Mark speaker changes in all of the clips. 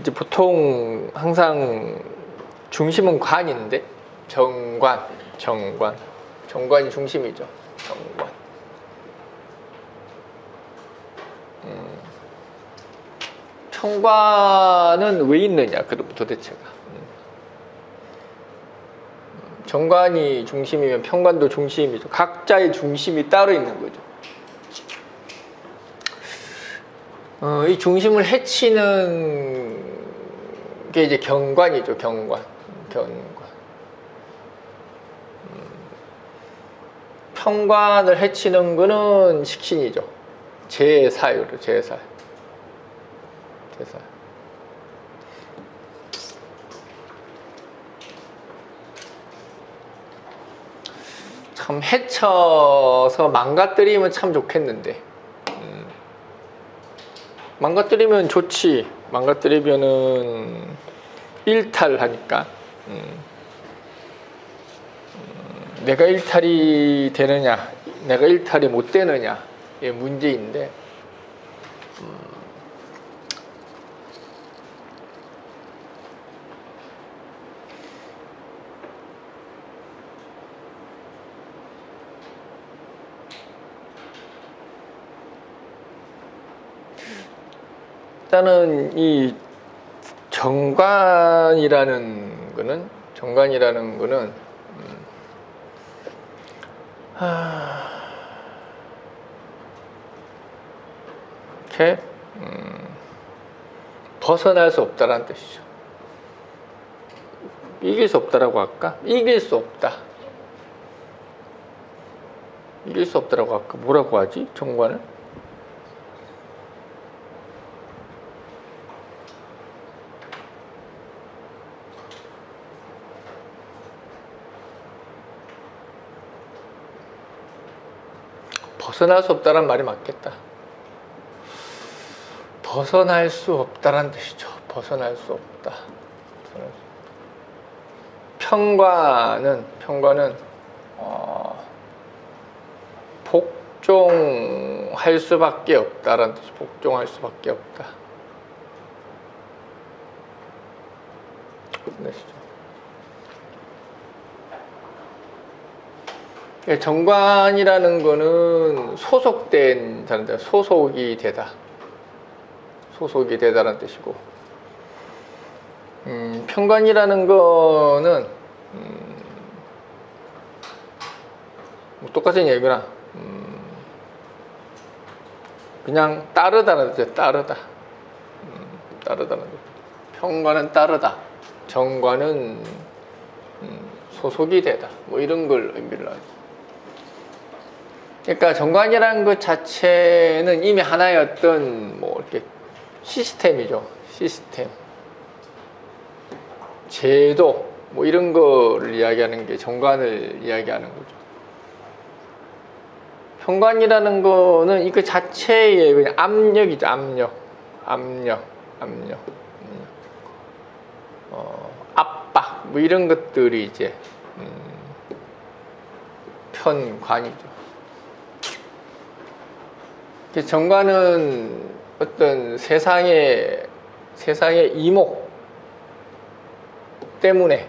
Speaker 1: 이제 보통 항상 중심은 관인데 정관이 중심이죠. 정관. 평관은 왜 있느냐? 그럼 도대체가 정관이 중심이면 평관도 중심이죠. 각자의 중심이 따로 있는 거죠. 이 중심을 해치는 게 이제 경관이죠. 경관. 평관을 해치는 거는 식신이죠. 제사유로 제사. 참 해쳐서 망가뜨리면 참 좋겠는데 망가뜨리면 좋지. 망가뜨리면은 일탈하니까 내가 일탈이 되느냐 내가 일탈이 못 되느냐 이 문제인데 일단은 이 정관이라는 거는 이렇게 벗어날 수 없다라는 뜻이죠. 이길 수 없다라고 할까? 이길 수 없다라고 할까? 뭐라고 하지? 정관을? 벗어날 수 없다란 말이 맞겠다. 벗어날 수 없다란 뜻이죠. 벗어날 수 없다. 평관은 복종할 수밖에 없다라는 뜻이 복종할 수밖에 없다. 정관이라는 거는 소속된 자인데 소속이 되다라는 뜻이고 평관이라는 거는 뭐 똑같은 얘기구나. 그냥 따르다라는 뜻이에요. 따르다라는 뜻. 평관은 따르다, 정관은 소속이 되다, 뭐 이런 걸 의미를 하죠. 그러니까 정관이라는 것 자체는 이미 하나의 어떤 뭐 이렇게 시스템이죠. 시스템, 제도, 뭐 이런 거를 이야기하는 게 정관을 이야기하는 거죠. 평관이라는 거는 이거 자체의 그냥 압력이죠. 압력, 압박, 뭐 이런 것들이 이제 편관이죠. 정관은 어떤 세상의 이목 때문에,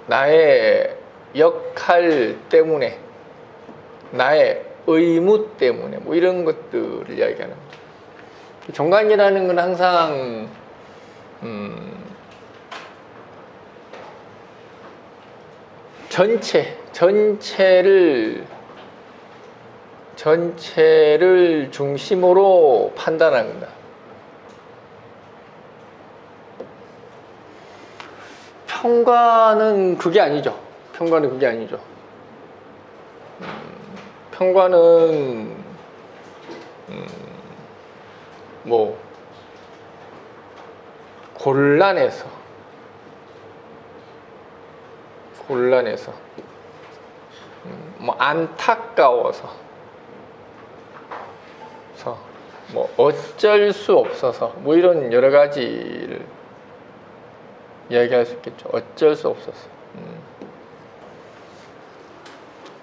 Speaker 1: 나의 역할 때문에, 나의 의무 때문에, 뭐 이런 것들을 이야기하는 거죠. 정관이라는 건 항상 전체를 중심으로 판단합니다. 평관은 그게 아니죠. 평관은 뭐 곤란해서 뭐 안타까워서 뭐 어쩔 수 없어서 뭐 이런 여러 가지를 이야기할 수 있겠죠. 어쩔 수 없어서.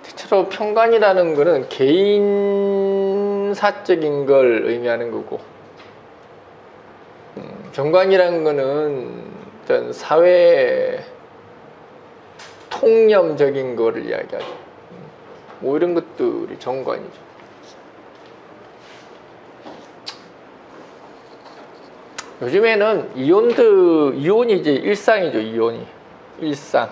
Speaker 1: 대체로 평관이라는 거는 개인 군사적인 걸 의미하는 거고, 정관이라는 거는 어떤 사회 통념적인 거를 이야기하죠. 뭐 이런 것들이 정관이죠. 요즘에는 이온이 이제 일상이죠. 이온이 일상.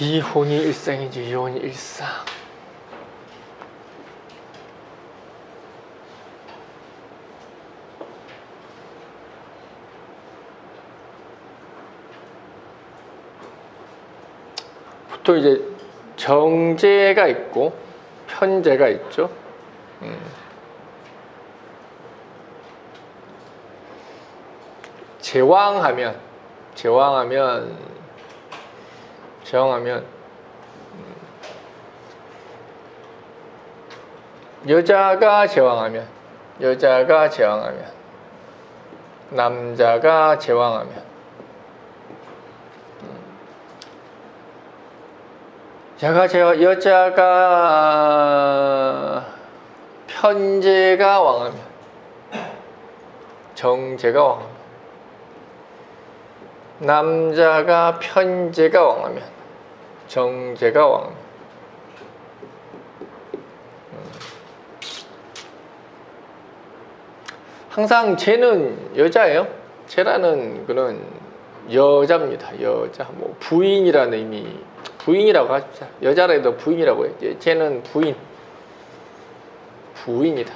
Speaker 1: 이온이 일상이죠. 이온이 일상. 보통 이제 정제가 있고 편제가 있죠. 제왕하면 여자가 제왕하면 남자가 제왕하면 여자가 편제가 왕하면 정제가 왕하면 남자가 편제가 왕하면 정제가 왕하면 항상 쟤는 여자예요. 쟤라는 그런 여자입니다. 여자 뭐 부인이라는 의미 부인이라고 하죠. 여자라 해도 부인이라고 해요. 쟤는 부인이다.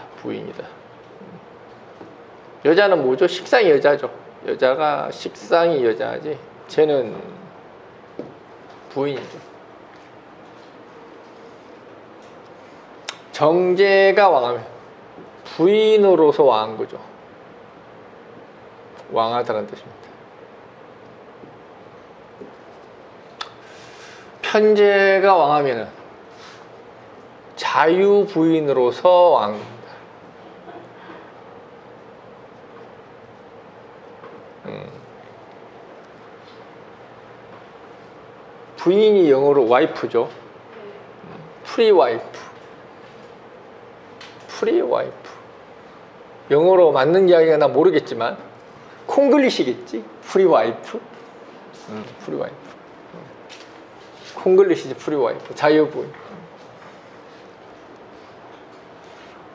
Speaker 1: 여자는 뭐죠? 식상이 여자죠. 여자가 식상이 여자지. 쟤는 부인이죠. 정제가 왕하면 부인으로서 왕한 거죠. 왕하다는 뜻입니다. 편제가 왕하면은 자유부인으로서 왕입니다. 부인이 영어로 와이프죠. 프리와이프. 영어로 맞는 이야기가 나 모르겠지만 콩글리시겠지. 프리와이프. 콩글리시지. 프리와이프. 자유부인.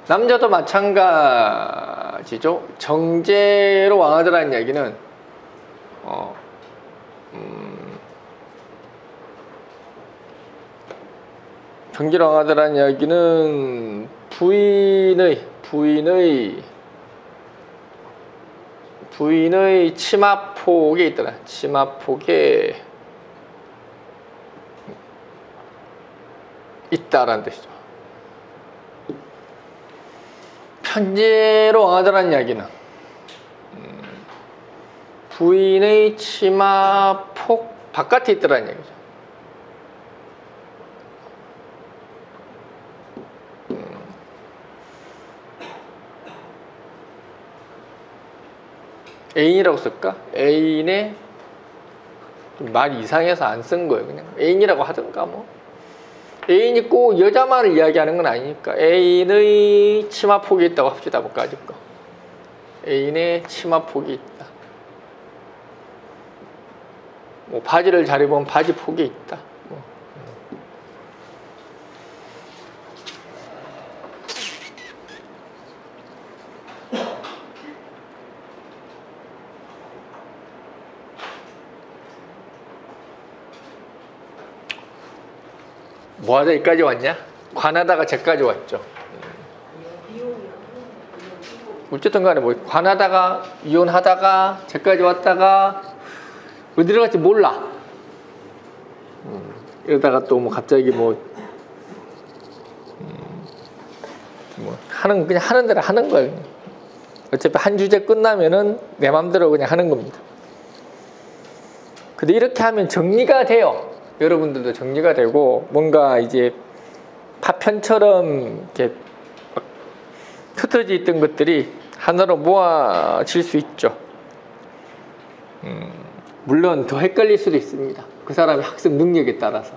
Speaker 1: 남자도 마찬가지죠. 정제로 왕하더라는 이야기는 정제로 왕하더라는 이야기는 부인의 치마폭에 있더라. 치마폭에 있다라는 뜻이죠. 편제로 왕하더라는 이야기는 부인의 치마폭 바깥에 있더라는 이야기죠. 애인이라고 쓸까? 애인의 말 이상해서 안 쓴 거예요. 그냥 애인이라고 하든가 뭐. 애인이 꼭 여자만을 이야기하는 건 아니니까 애인의 치마폭이 있다고 합시다. 뭐 까짓 거. 애인의 치마폭이 있다. 뭐 바지를 잘 입으면 바지 폭이 있다. 뭐. 뭐하다 여기까지 왔냐? 관하다가 쟤까지 왔죠. 어쨌든 간에 뭐 관하다가 이혼하다가 쟤까지 왔다가 어디로 갈지 몰라. 이러다가 또 뭐 갑자기 뭐 그냥 하는 대로 하는 거예요. 어차피 한 주제 끝나면은 내 맘대로 그냥 하는 겁니다. 근데 이렇게 하면 정리가 돼요. 여러분들도 정리가 되고 뭔가 이제 파편처럼 이렇게 흩어져 있던 것들이 하나로 모아질 수 있죠. 물론 더 헷갈릴 수도 있습니다. 그 사람의 학습 능력에 따라서.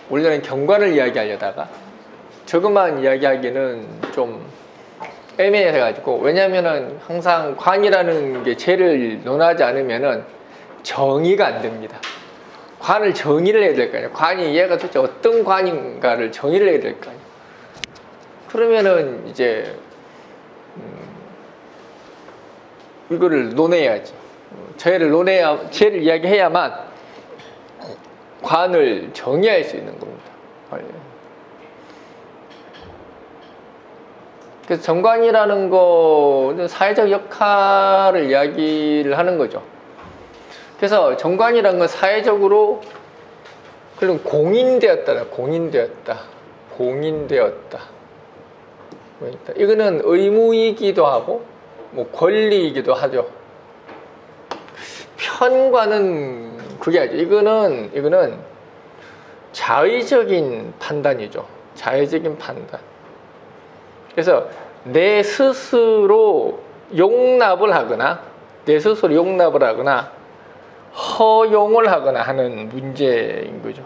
Speaker 1: 원래는 경관을 이야기하려다가 저것만 이야기하기는 좀 애매해가지고, 왜냐면은 항상 관이라는 게 죄를 논하지 않으면은 정의가 안 됩니다. 관을 정의를 해야 될 거 아니에요. 관이 얘가 도대체 어떤 관인가를 정의를 해야 될 거 아니에요. 그러면은 이제 이거를 논해야지. 죄를 이야기해야만 관을 정의할 수 있는 겁니다. 그래서 정관이라는 거는 사회적 역할을 이야기를 하는 거죠. 그래서 정관이라는 건 사회적으로 그럼 공인되었다. 이거는 의무이기도 하고 뭐 권리이기도 하죠. 편과는 그게 아니죠. 이거는 자의적인 판단이죠. 자의적인 판단. 그래서 내 스스로 용납을 하거나 허용을 하거나 하는 문제인 거죠.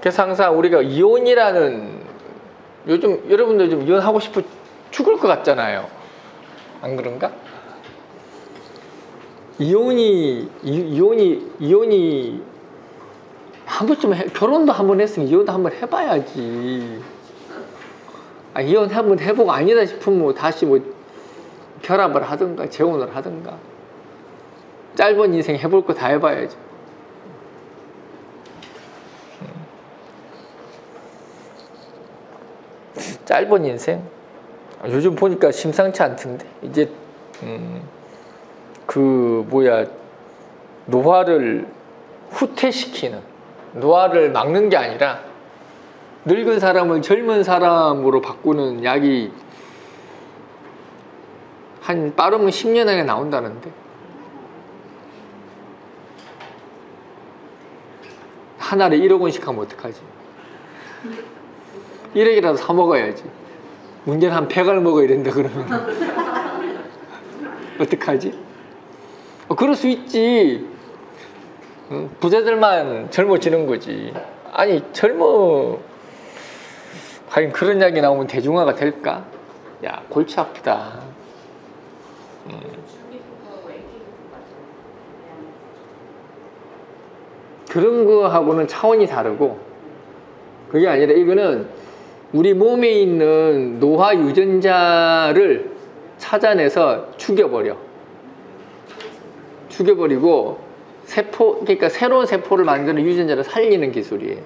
Speaker 1: 그래서 항상 우리가 이혼이라는, 요즘 여러분들 좀 이혼하고 싶어 죽을 것 같잖아요. 안 그런가? 이혼이 한 번쯤 결혼도 한 번 했으면 이혼도 한 번 해봐야지. 이혼 한번 해보고 아니다 싶으면 뭐 다시 뭐 결합을 하든가 재혼을 하든가, 짧은 인생 해볼 거 다 해봐야지. 짧은 인생? 요즘 보니까 심상치 않던데. 이제 노화를 후퇴시키는, 노화를 막는 게 아니라 늙은 사람을 젊은 사람으로 바꾸는 약이 한 빠르면 10년 안에 나온다는데, 하나를 1억 원씩 하면 어떡하지? 1억이라도 사 먹어야지. 문제는 한 100알 먹어야 된다 그러면 어떡하지? 그럴 수 있지. 부자들만 젊어지는 거지. 아니 과연 그런 약이 나오면 대중화가 될까? 야, 골치 아프다. 그런 거하고는 차원이 다르고, 그게 아니라 이거는 우리 몸에 있는 노화 유전자를 찾아내서 죽여버리고 그러니까 새로운 세포를 만드는 유전자를 살리는 기술이에요.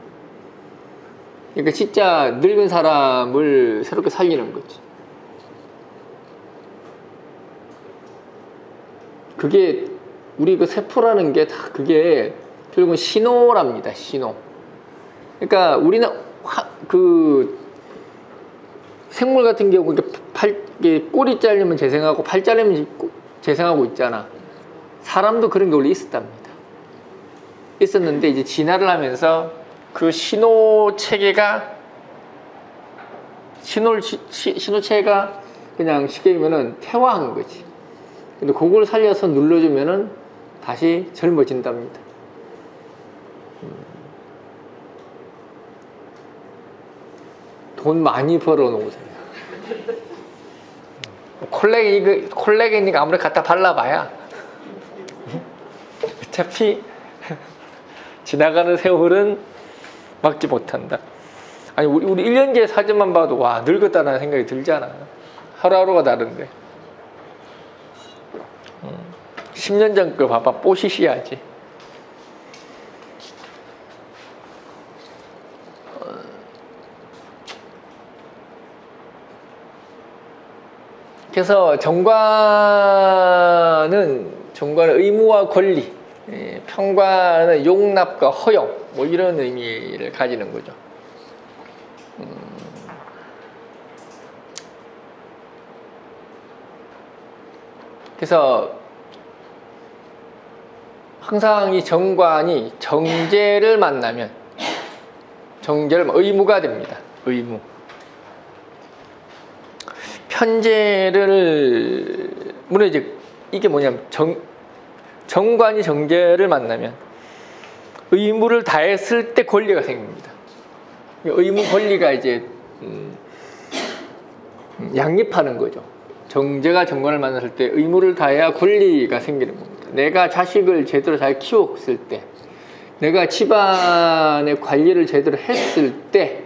Speaker 1: 그러니까 진짜 늙은 사람을 새롭게 살리는 거지. 그게 우리 그 세포라는 게 다 그게 결국은 신호랍니다. 신호. 그러니까 우리는 생물 같은 경우 꼬리 잘리면 재생하고 팔 잘리면 재생하고 있잖아. 사람도 그런 게 원래 있었는데 이제 진화를 하면서 그 신호체계가 그냥 쉽게 얘기하면은 퇴화한 거지. 근데 그걸 살려서 눌러주면은 다시 젊어진답니다. 돈 많이 벌어 놓으세요. 콜라겐이니까 아무리 갖다 발라봐야 어차피 지나가는 세월은 막지 못한다. 아니 우리 1년 뒤에 사진만 봐도 와, 늙었다는 생각이 들잖아. 하루하루가 다른데 10년 전 거 봐봐. 뽀시시하지. 그래서 정관은 의무와 권리, 편관은 용납과 허용, 뭐 이런 의미를 가지는 거죠. 그래서 항상 이 정관이 정제를 만나면 의무가 됩니다. 의무. 편제를 물론 이제 이게 뭐냐면 정관이 정제를 만나면 의무를 다했을 때 권리가 생깁니다. 의무 권리가 이제 양립하는 거죠. 정제가 정관을 만났을 때 의무를 다해야 권리가 생기는 겁니다. 내가 자식을 제대로 잘 키웠을 때, 내가 집안의 관리를 제대로 했을 때,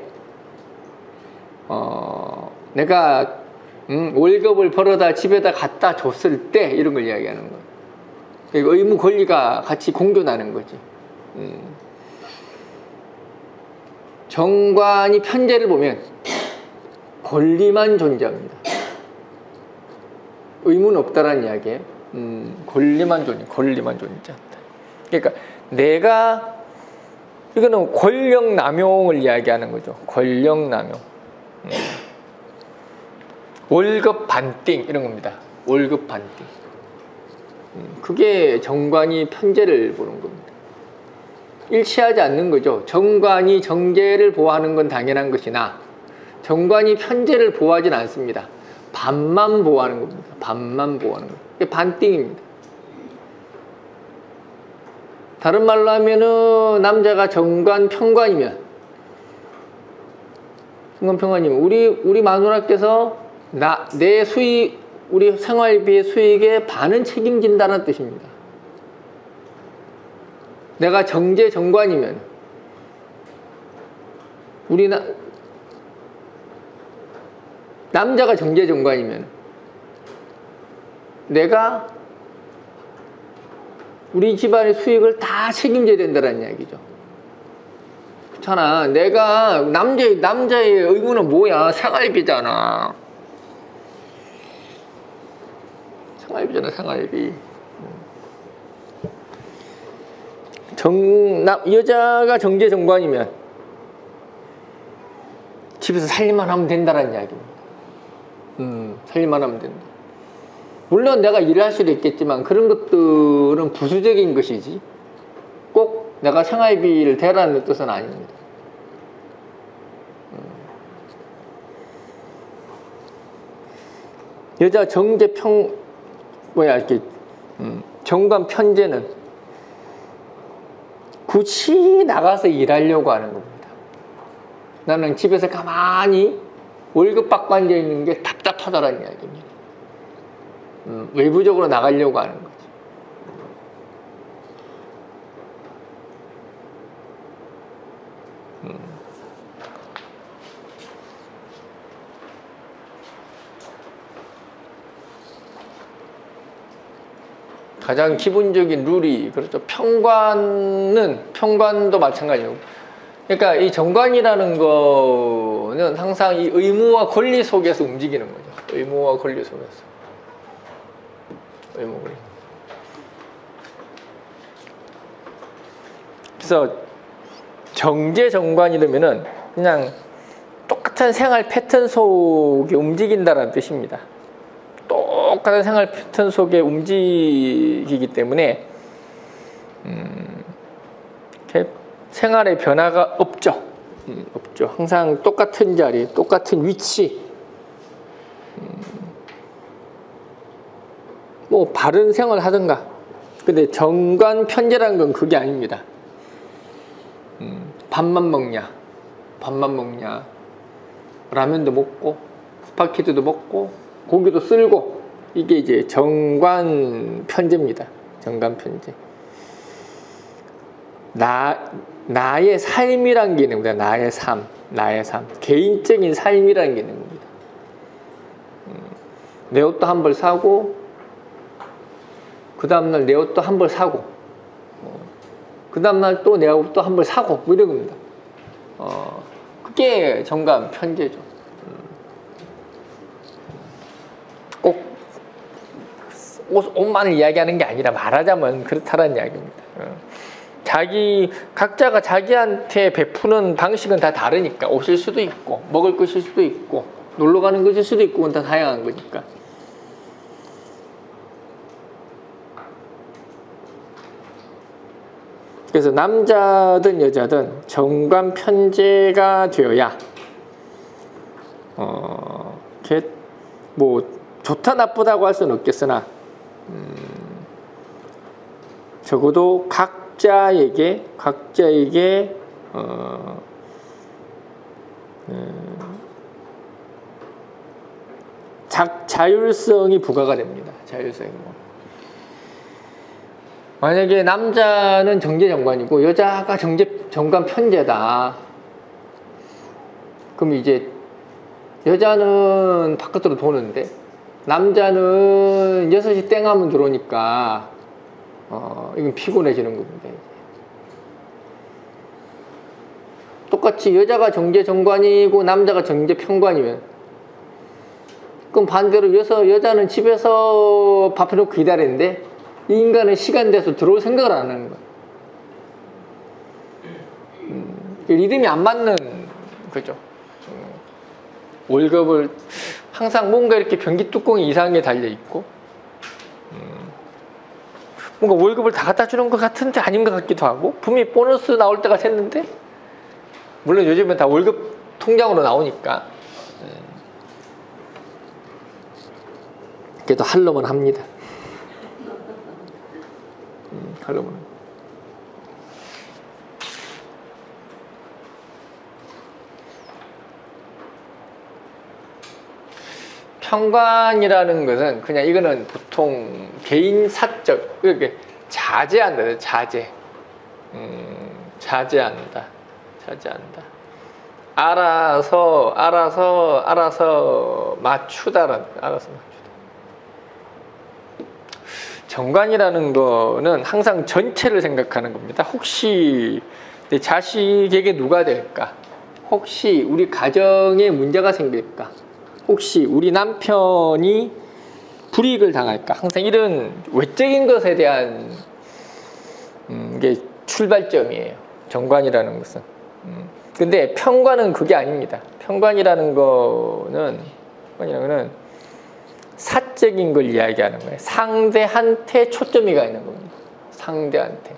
Speaker 1: 내가 월급을 벌어다 집에다 갖다 줬을 때 이런 걸 이야기하는 거예요. 그러니까 의무 권리가 같이 공존하는 거지. 정관이 편제를 보면 권리만 존재합니다. 의무는 없다라는 이야기예요. 권리만 존재한다. 그러니까 내가 이거는 권력 남용을 이야기하는 거죠. 권력 남용. 월급 반띵 이런 겁니다. 월급 반띵. 그게 정관이 편제를 보는 겁니다. 일치하지 않는 거죠. 정관이 정제를 보호하는 건 당연한 것이나 정관이 편제를 보호하진 않습니다. 반만 보호하는 겁니다. 반만 보호하는 거. 이게 반띵입니다. 다른 말로 하면은 남자가 정관 편관이면 우리 마누라께서 내 수익, 우리 생활비의 수익의 반은 책임진다는 뜻입니다. 내가 정제 정관이면 남자가 정제 정관이면 내가 우리 집안의 수익을 다 책임져야 된다는 이야기죠. 그렇잖아. 내가 남자의 의무는 뭐야? 생활비잖아. 생활비. 여자가 정제 정관이면 집에서 살림만 하면 된다는 이야기입니다. 살림만 하면 된다. 물론 내가 일할 수도 있겠지만 그런 것들은 부수적인 것이지 꼭 내가 생활비를 대라는 뜻은 아닙니다. 여자 정제 정관 편제는 굳이 나가서 일하려고 하는 겁니다. 나는 집에서 가만히 월급 받고 앉아 있는 게 답답하다라는 이야기입니다. 외부적으로 나가려고 하는 거지. 가장 기본적인 룰이 그렇죠. 편관도 마찬가지고. 그러니까 이 정관이라는 거는 항상 이 의무와 권리 속에서 움직이는 거죠. 의무와 권리 속에서. 그래서 정제 정관이라면은 그냥 똑같은 생활 패턴 속에 움직인다는 뜻입니다. 똑같은 생활 패턴 속에 움직이기 때문에 생활의 변화가 없죠. 없죠. 항상 똑같은 자리, 똑같은 위치. 뭐 바른 생활을 하든가. 근데 정관 편제라는 건 그게 아닙니다. 밥만 먹냐, 라면도 먹고 스파게티도 먹고 고기도 쓸고, 이게 이제 정관 편제입니다. 정관 편제. 나의 삶이란 게 있는 겁니다. 나의 삶. 개인적인 삶이라는 게 있는 겁니다. 내 옷도 한 벌 사고, 그 다음날 내 옷도 한 벌 사고, 그 다음날 또 내 옷도 한 벌 사고, 뭐 이런 겁니다. 그게 정관 편제죠. 꼭 옷만을 이야기하는 게 아니라 말하자면 그렇다라는 이야기입니다. 각자가 자기한테 베푸는 방식은 다 다르니까, 옷일 수도 있고 먹을 것일 수도 있고 놀러 가는 것일 수도 있고, 그건 다 다양한 거니까. 그래서 남자든 여자든 정관 편제가 되어야 뭐 좋다 나쁘다고 할 수는 없겠으나 적어도 각자에게 자율성이 부과가 됩니다. 자율성이 뭐. 만약에 남자는 정제정관이고 여자가 정관 편제다. 그럼 이제 여자는 바깥으로 도는데 남자는 6시 땡 하면 들어오니까 이건 피곤해지는 겁니다. 똑같이 여자가 정제정관이고 남자가 정제편관이면 그럼 반대로 여자는 집에서 밥 해놓고 기다리는데 이 인간은 시간 돼서 들어올 생각을 안 하는 거야. 리듬이 안 맞는 거죠. 월급을 항상 뭔가 이렇게 변기 뚜껑이 이상하게 달려있고 뭔가 월급을 다 갖다 주는 것 같은데 아닌 것 같기도 하고 분명히 보너스 나올 때가 됐는데 물론 요즘은 다 월급 통장으로 나오니까 그래도 할 놈은 합니다. 할 놈은. 편관이라는 것은 그냥 이거는 보통 개인 사적 이렇게 자제한다. 자제한다. 알아서 맞추다라는 알아서 맞추다. 정관이라는 거는 항상 전체를 생각하는 겁니다. 혹시 내 자식에게 누가 될까? 혹시 우리 가정에 문제가 생길까? 혹시 우리 남편이 불이익을 당할까? 항상 이런 외적인 것에 대한 게 출발점이에요. 정관이라는 것은. 근데 편관은 그게 아닙니다. 편관이라는 거는 사적인 걸 이야기하는 거예요. 상대한테 초점이 가 있는 겁니다. 상대한테.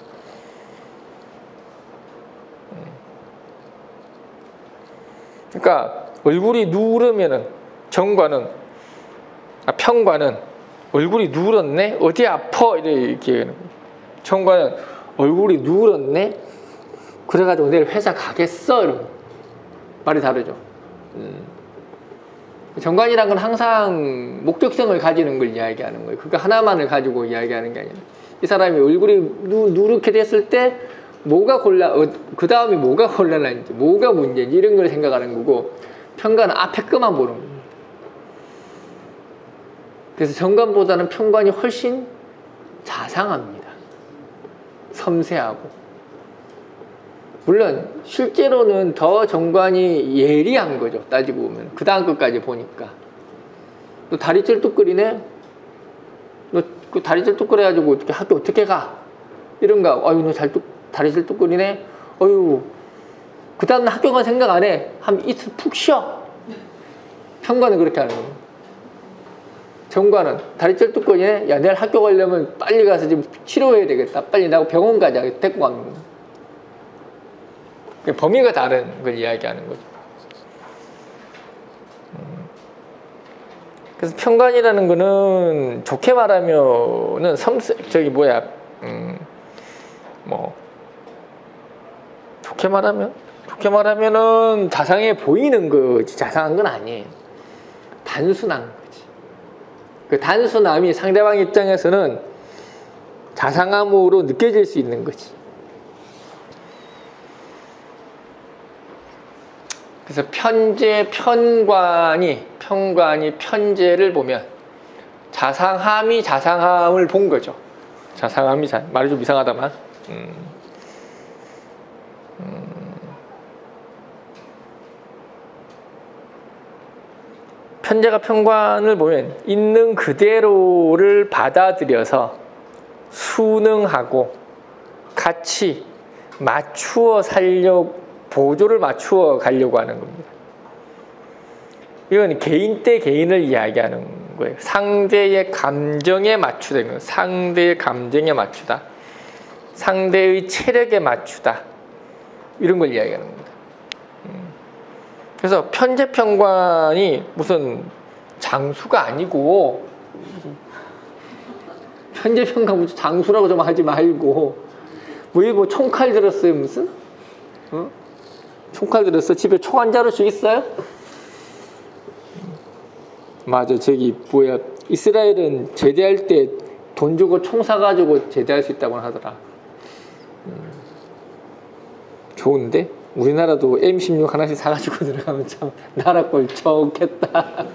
Speaker 1: 그러니까 얼굴이 누르면은 편관은 얼굴이 누렇네? 어디 아파? 이렇게 정관은 얼굴이 누렇네? 그래가지고 내일 회사 가겠어? 이러고 말이 다르죠. 정관이란 건 항상 목적성을 가지는 걸 이야기하는 거예요. 그러니까 하나만을 가지고 이야기하는 게 아니라 이 사람이 얼굴이 누렇게 됐을 때 뭐가 그 다음에 뭐가 곤란한지 뭐가 문제인지 이런 걸 생각하는 거고 편관은 앞에 것만 보는 거예요. 그래서 정관보다는 편관이 훨씬 자상합니다. 섬세하고 물론 실제로는 더 정관이 예리한 거죠. 따지고 보면 그 다음 것까지 보니까 너 다리 쩔뚝거리네? 너 그 다리 쩔뚝거려가지고 학교 어떻게 가? 이런가? 아유 너 다리 쩔뚝거리네? 어유 그 다음 날 학교만 생각 안 해. 한 이틀 푹 쉬어. 편관은 그렇게 하는 겁니다. 정관은 다리 쩔뚝거리네? 야 내일 학교 가려면 빨리 가서 지금 치료해야 되겠다. 빨리 나하고 병원 가자. 데리고 가는 겁니다. 범위가 다른 걸 이야기하는 거죠. 그래서 편관이라는 거는 좋게 말하면은 좋게 말하면은 자상해 보이는 거지 자상한 건 아니에요. 단순한 거지. 그 단순함이 상대방 입장에서는 자상함으로 느껴질 수 있는 거지. 그래서 편관이 편제를 보면 자상함이 자상함을 본 거죠. 말이 좀 이상하다만. 편제가 편관을 보면 있는 그대로를 받아들여서 순응하고 같이 보조를 맞추어 가려고 하는 겁니다. 이건 개인 대 개인을 이야기하는 거예요. 상대의 감정에 맞추다. 상대의 감정에 맞추다. 상대의 체력에 맞추다. 이런 걸 이야기하는 겁니다. 그래서 편제평관이 무슨 장수가 아니고, 편제평관 무슨 장수라고 좀 하지 말고, 뭐 총칼 들었어요 무슨? 어? 총칼 들었어? 집에 총 한 자루씩 있어요? 맞아, 저기 뭐야, 이스라엘은 제대할 때 돈 주고 총 사가지고 제대할 수 있다고 하더라. 좋은데? 우리나라도 M16 하나씩 사가지고 들어가면 참 나라 꼴 좋겠다.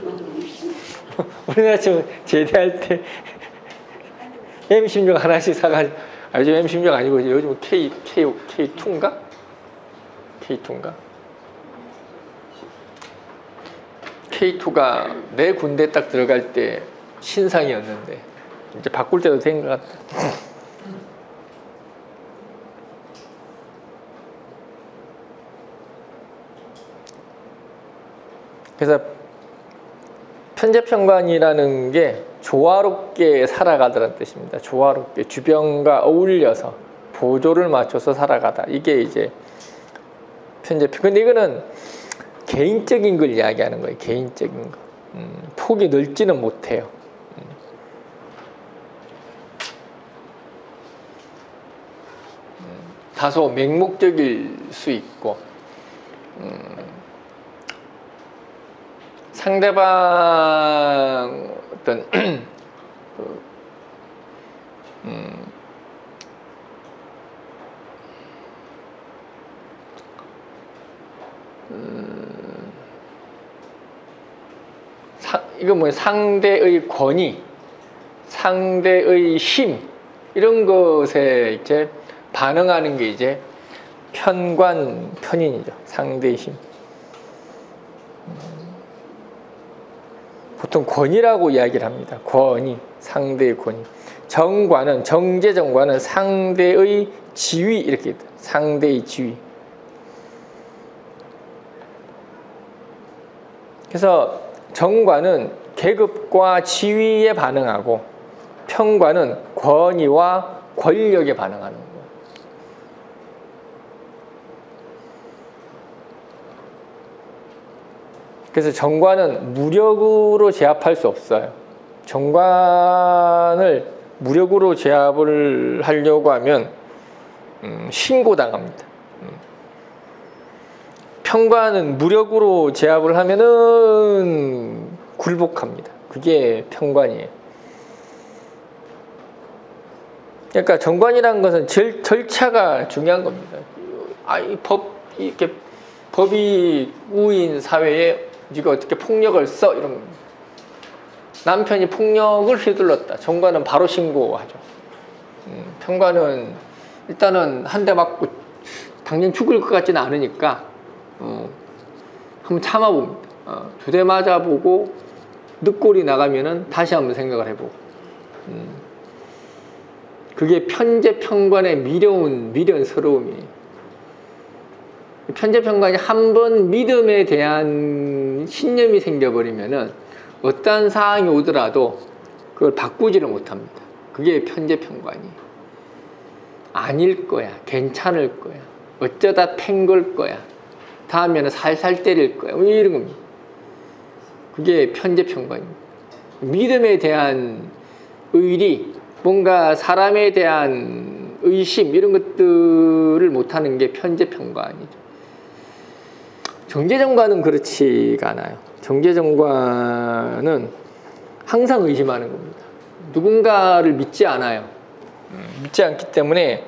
Speaker 1: 우리나라 지금 제대할 때 M16 하나씩 사가지고, 요즘 M16 아니고 요즘 K2인가? K2인가? K2가 내 군대 딱 들어갈 때 신상이었는데 이제 바꿀 때도 된 것 같다. 그래서 편제평관이라는 게 조화롭게 살아가다라는 뜻입니다. 조화롭게 주변과 어울려서 보조를 맞춰서 살아가다. 이게 이제 편제평. 근데 이거는 개인적인 걸 이야기하는 거예요. 개인적인 거. 폭이 넓지는 못해요. 다소 맹목적일 수 있고, 상대방 어떤 이거 뭐 상대의 권위, 상대의 힘 이런 것에 이제 반응하는 게 이제 편관, 편인이죠. 상대의 힘. 보통 권위라고 이야기를 합니다. 권위, 상대의 권위. 정관은, 정제정관은 상대의 지위 이렇게 있다. 상대의 지위. 그래서 정관은 계급과 지위에 반응하고 편관은 권위와 권력에 반응하는 거예요. 그래서 정관은 무력으로 제압할 수 없어요. 정관을 무력으로 제압을 하려고 하면 신고당합니다. 편관은 무력으로 제압을 하면은 굴복합니다. 그게 편관이에요. 그러니까 정관이라는 것은 절차가 중요한 겁니다. 이렇게 법이 우인 사회에 네가 어떻게 폭력을 써 이런 겁니다. 남편이 폭력을 휘둘렀다. 정관은 바로 신고하죠. 편관은 일단은 한 대 맞고 당장 죽을 것 같지는 않으니까 한번 참아봅니다. 2대 맞아보고 늑골이 나가면은 다시 한번 생각을 해보고. 그게 편제편관의 미련스러움이에요. 편제편관이 한 번 믿음에 대한 신념이 생겨버리면은 어떠한 상황이 오더라도 그걸 바꾸지를 못합니다. 그게 편제편관이에요. 아닐 거야, 괜찮을 거야, 어쩌다 팽걸 거야, 다음에는 살살 때릴 거야, 이런 겁니다. 그게 편제편관입니다. 믿음에 대한 의리, 뭔가 사람에 대한 의심 이런 것들을 못하는 게 편제편관이죠. 정제정관은 그렇지가 않아요. 정제정관은 항상 의심하는 겁니다. 누군가를 믿지 않아요. 믿지 않기 때문에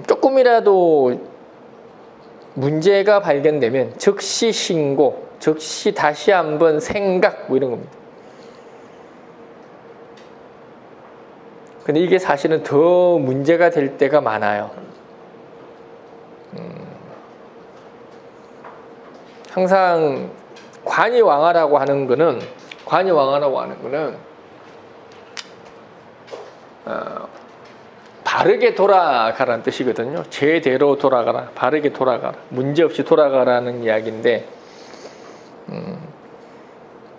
Speaker 1: 조금이라도 문제가 발견되면 즉시 신고, 즉시 다시 한번 생각 뭐 이런 겁니다. 근데 이게 사실은 더 문제가 될 때가 많아요. 항상 관이왕하라고 하는 거는 바르게 돌아가라는 뜻이거든요. 제대로 돌아가라, 바르게 돌아가라, 문제없이 돌아가라는 이야기인데,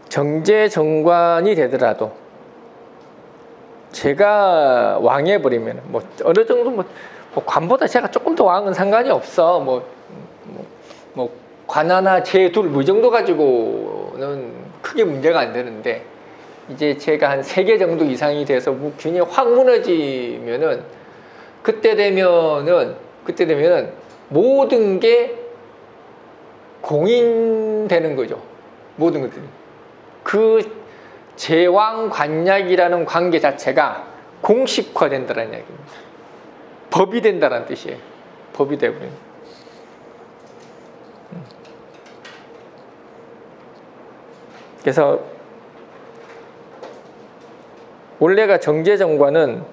Speaker 1: 정제정관이 되더라도 제가 왕해버리면 뭐 어느 정도 뭐 관보다 제가 조금 더 왕은 상관이 없어. 뭐 관하나 제둘 뭐 이 정도 가지고는 크게 문제가 안 되는데, 이제 제가 한 3개 정도 이상이 돼서 균이 확 무너지면은 그때 되면은 모든 게 공인되는 거죠. 모든 것들이. 그 제왕관약이라는 관계 자체가 공식화된다는 이야기입니다. 법이 된다는 뜻이에요. 법이 되버린. 그래서 원래가 정제정관은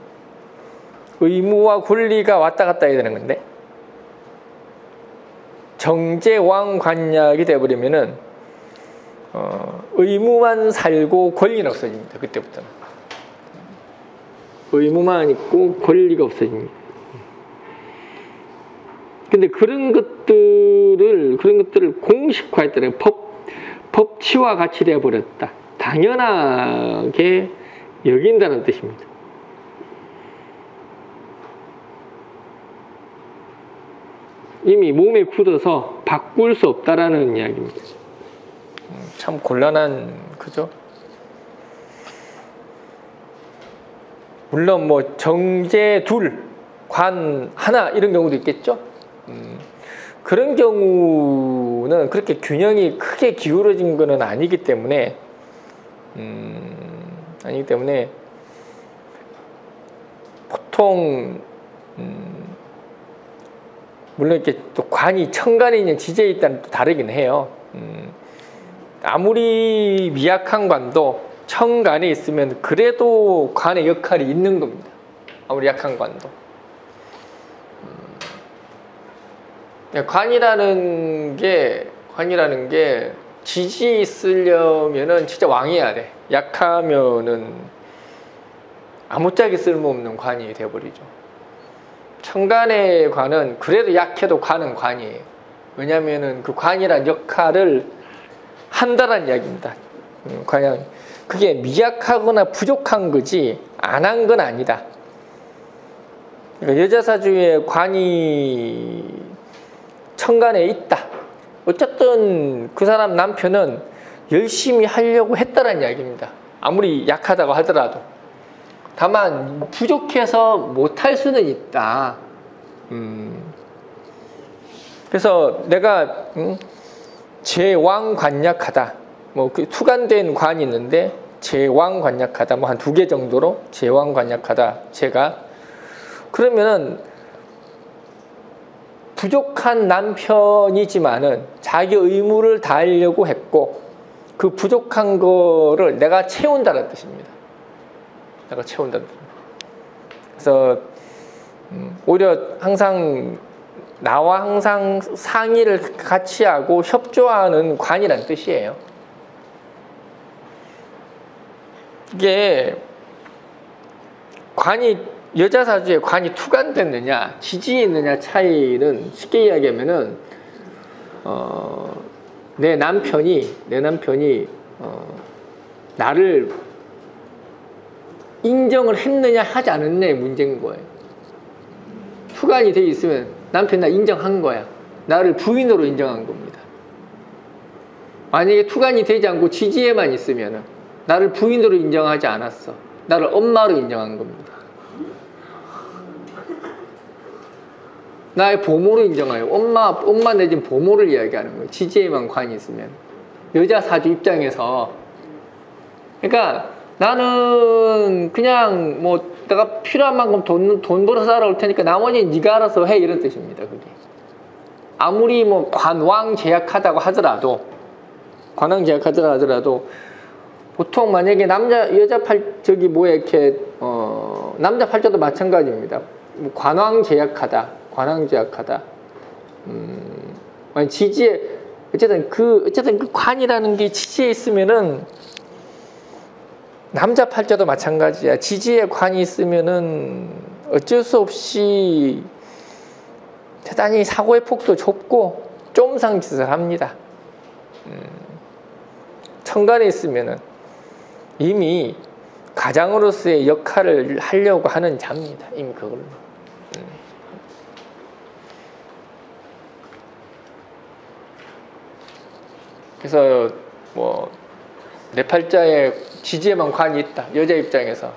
Speaker 1: 의무와 권리가 왔다 갔다 해야 되는 건데, 정제왕관약이 되어버리면은 의무만 살고 권리는 없어집니다. 그때부터는 의무만 있고 권리가 없어집니다. 근데 그런 것들을 공식화했다는 법치와 같이 되어버렸다. 당연하게 여긴다는 뜻입니다. 이미 몸에 굳어서 바꿀 수 없다라는 이야기입니다. 참 곤란한, 그죠? 물론 뭐 정제 둘, 관 하나 이런 경우도 있겠죠. 그런 경우는 그렇게 균형이 크게 기울어진 것은 아니기 때문에 보통 물론 이렇게 또 관이 천간에 있는 지지에 있다는 또 다르긴 해요. 아무리 미약한 관도 천간에 있으면 그래도 관의 역할이 있는 겁니다. 아무리 약한 관도. 관이라는 게 지지에 있으려면은 진짜 왕이어야 돼. 약하면은 아무짝에 쓸모없는 관이 되어버리죠. 천간의 관은 그래도 약해도 관은 관이에요. 왜냐면은 그 관이란 역할을 한다는 이야기입니다. 과연 그게 미약하거나 부족한 거지 안 한 건 아니다. 그러니까 여자사주에 관이 천간에 있다. 어쨌든 그 사람 남편은 열심히 하려고 했다는 이야기입니다. 아무리 약하다고 하더라도. 다만 부족해서 못할 수는 있다. 그래서 내가 제왕관약하다. 뭐 그 투간된 관이 있는데 제왕관약하다. 뭐 한 2개 정도로 제왕관약하다. 제가 그러면은 부족한 남편이지만은 자기 의무를 다하려고 했고 그 부족한 거를 내가 채운다는 뜻입니다. 내가 채운다는 뜻입니다. 그래서 오히려 나와 항상 상의를 같이 하고 협조하는 관이라는 뜻이에요. 이게 여자 사주에 관이 투간됐느냐 지지에 있느냐 차이는 쉽게 이야기하면은 내 남편이 나를 인정을 했느냐 하지 않았느냐의 문제인 거예요. 투간이 돼 있으면 남편 나 인정한 거야. 나를 부인으로 인정한 겁니다. 만약에 투간이 되지 않고 지지에만 있으면 나를 부인으로 인정하지 않았어. 나를 엄마로 인정한 겁니다. 나의 보모로 인정해요. 엄마 내지는 보모를 이야기하는 거예요. 지지에만 관이 있으면. 여자 사주 입장에서. 그러니까 나는 그냥 뭐 내가 필요한 만큼 돈 벌어서 살아올 테니까 나머지는 네가 알아서 해 이런 뜻입니다. 그게. 아무리 뭐 관왕 제약하다고 하더라도 보통 만약에 여자 이렇게 남자 팔자도 마찬가지입니다. 뭐 관왕 제약하다. 지지에 어쨌든 그 관이라는 게 지지에 있으면은 남자 팔자도 마찬가지야. 지지에 관이 있으면은 어쩔 수 없이 대단히 사고의 폭도 좁고 쫌상짓을 합니다. 천간에 있으면은 이미 가장으로서의 역할을 하려고 하는 자입니다. 이미 그걸로. 그래서 뭐 내 팔자에 지지에만 관이 있다. 여자 입장에서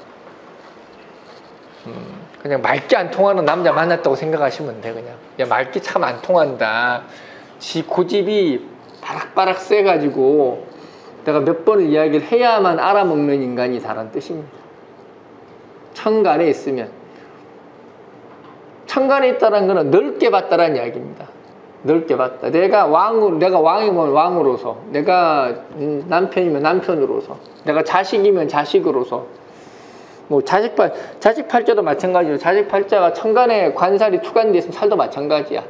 Speaker 1: 그냥 말귀 안 통하는 남자 만났다고 생각하시면 돼. 그냥 야, 말귀 참 안 통한다. 지 고집이 바락바락 세가지고 내가 몇 번을 이야기를 해야만 알아먹는 인간이 다란 뜻입니다. 천간에 있으면, 천간에 있다는 것은 넓게 봤다라는 이야기입니다. 넓게 봤다. 내가 왕이면 왕으로서, 내가 남편이면 남편으로서, 내가 자식이면 자식으로서, 뭐 자식 팔자도 마찬가지로 자식 팔자가 천간에 관살이 투관되어 있으면 살도 마찬가지야.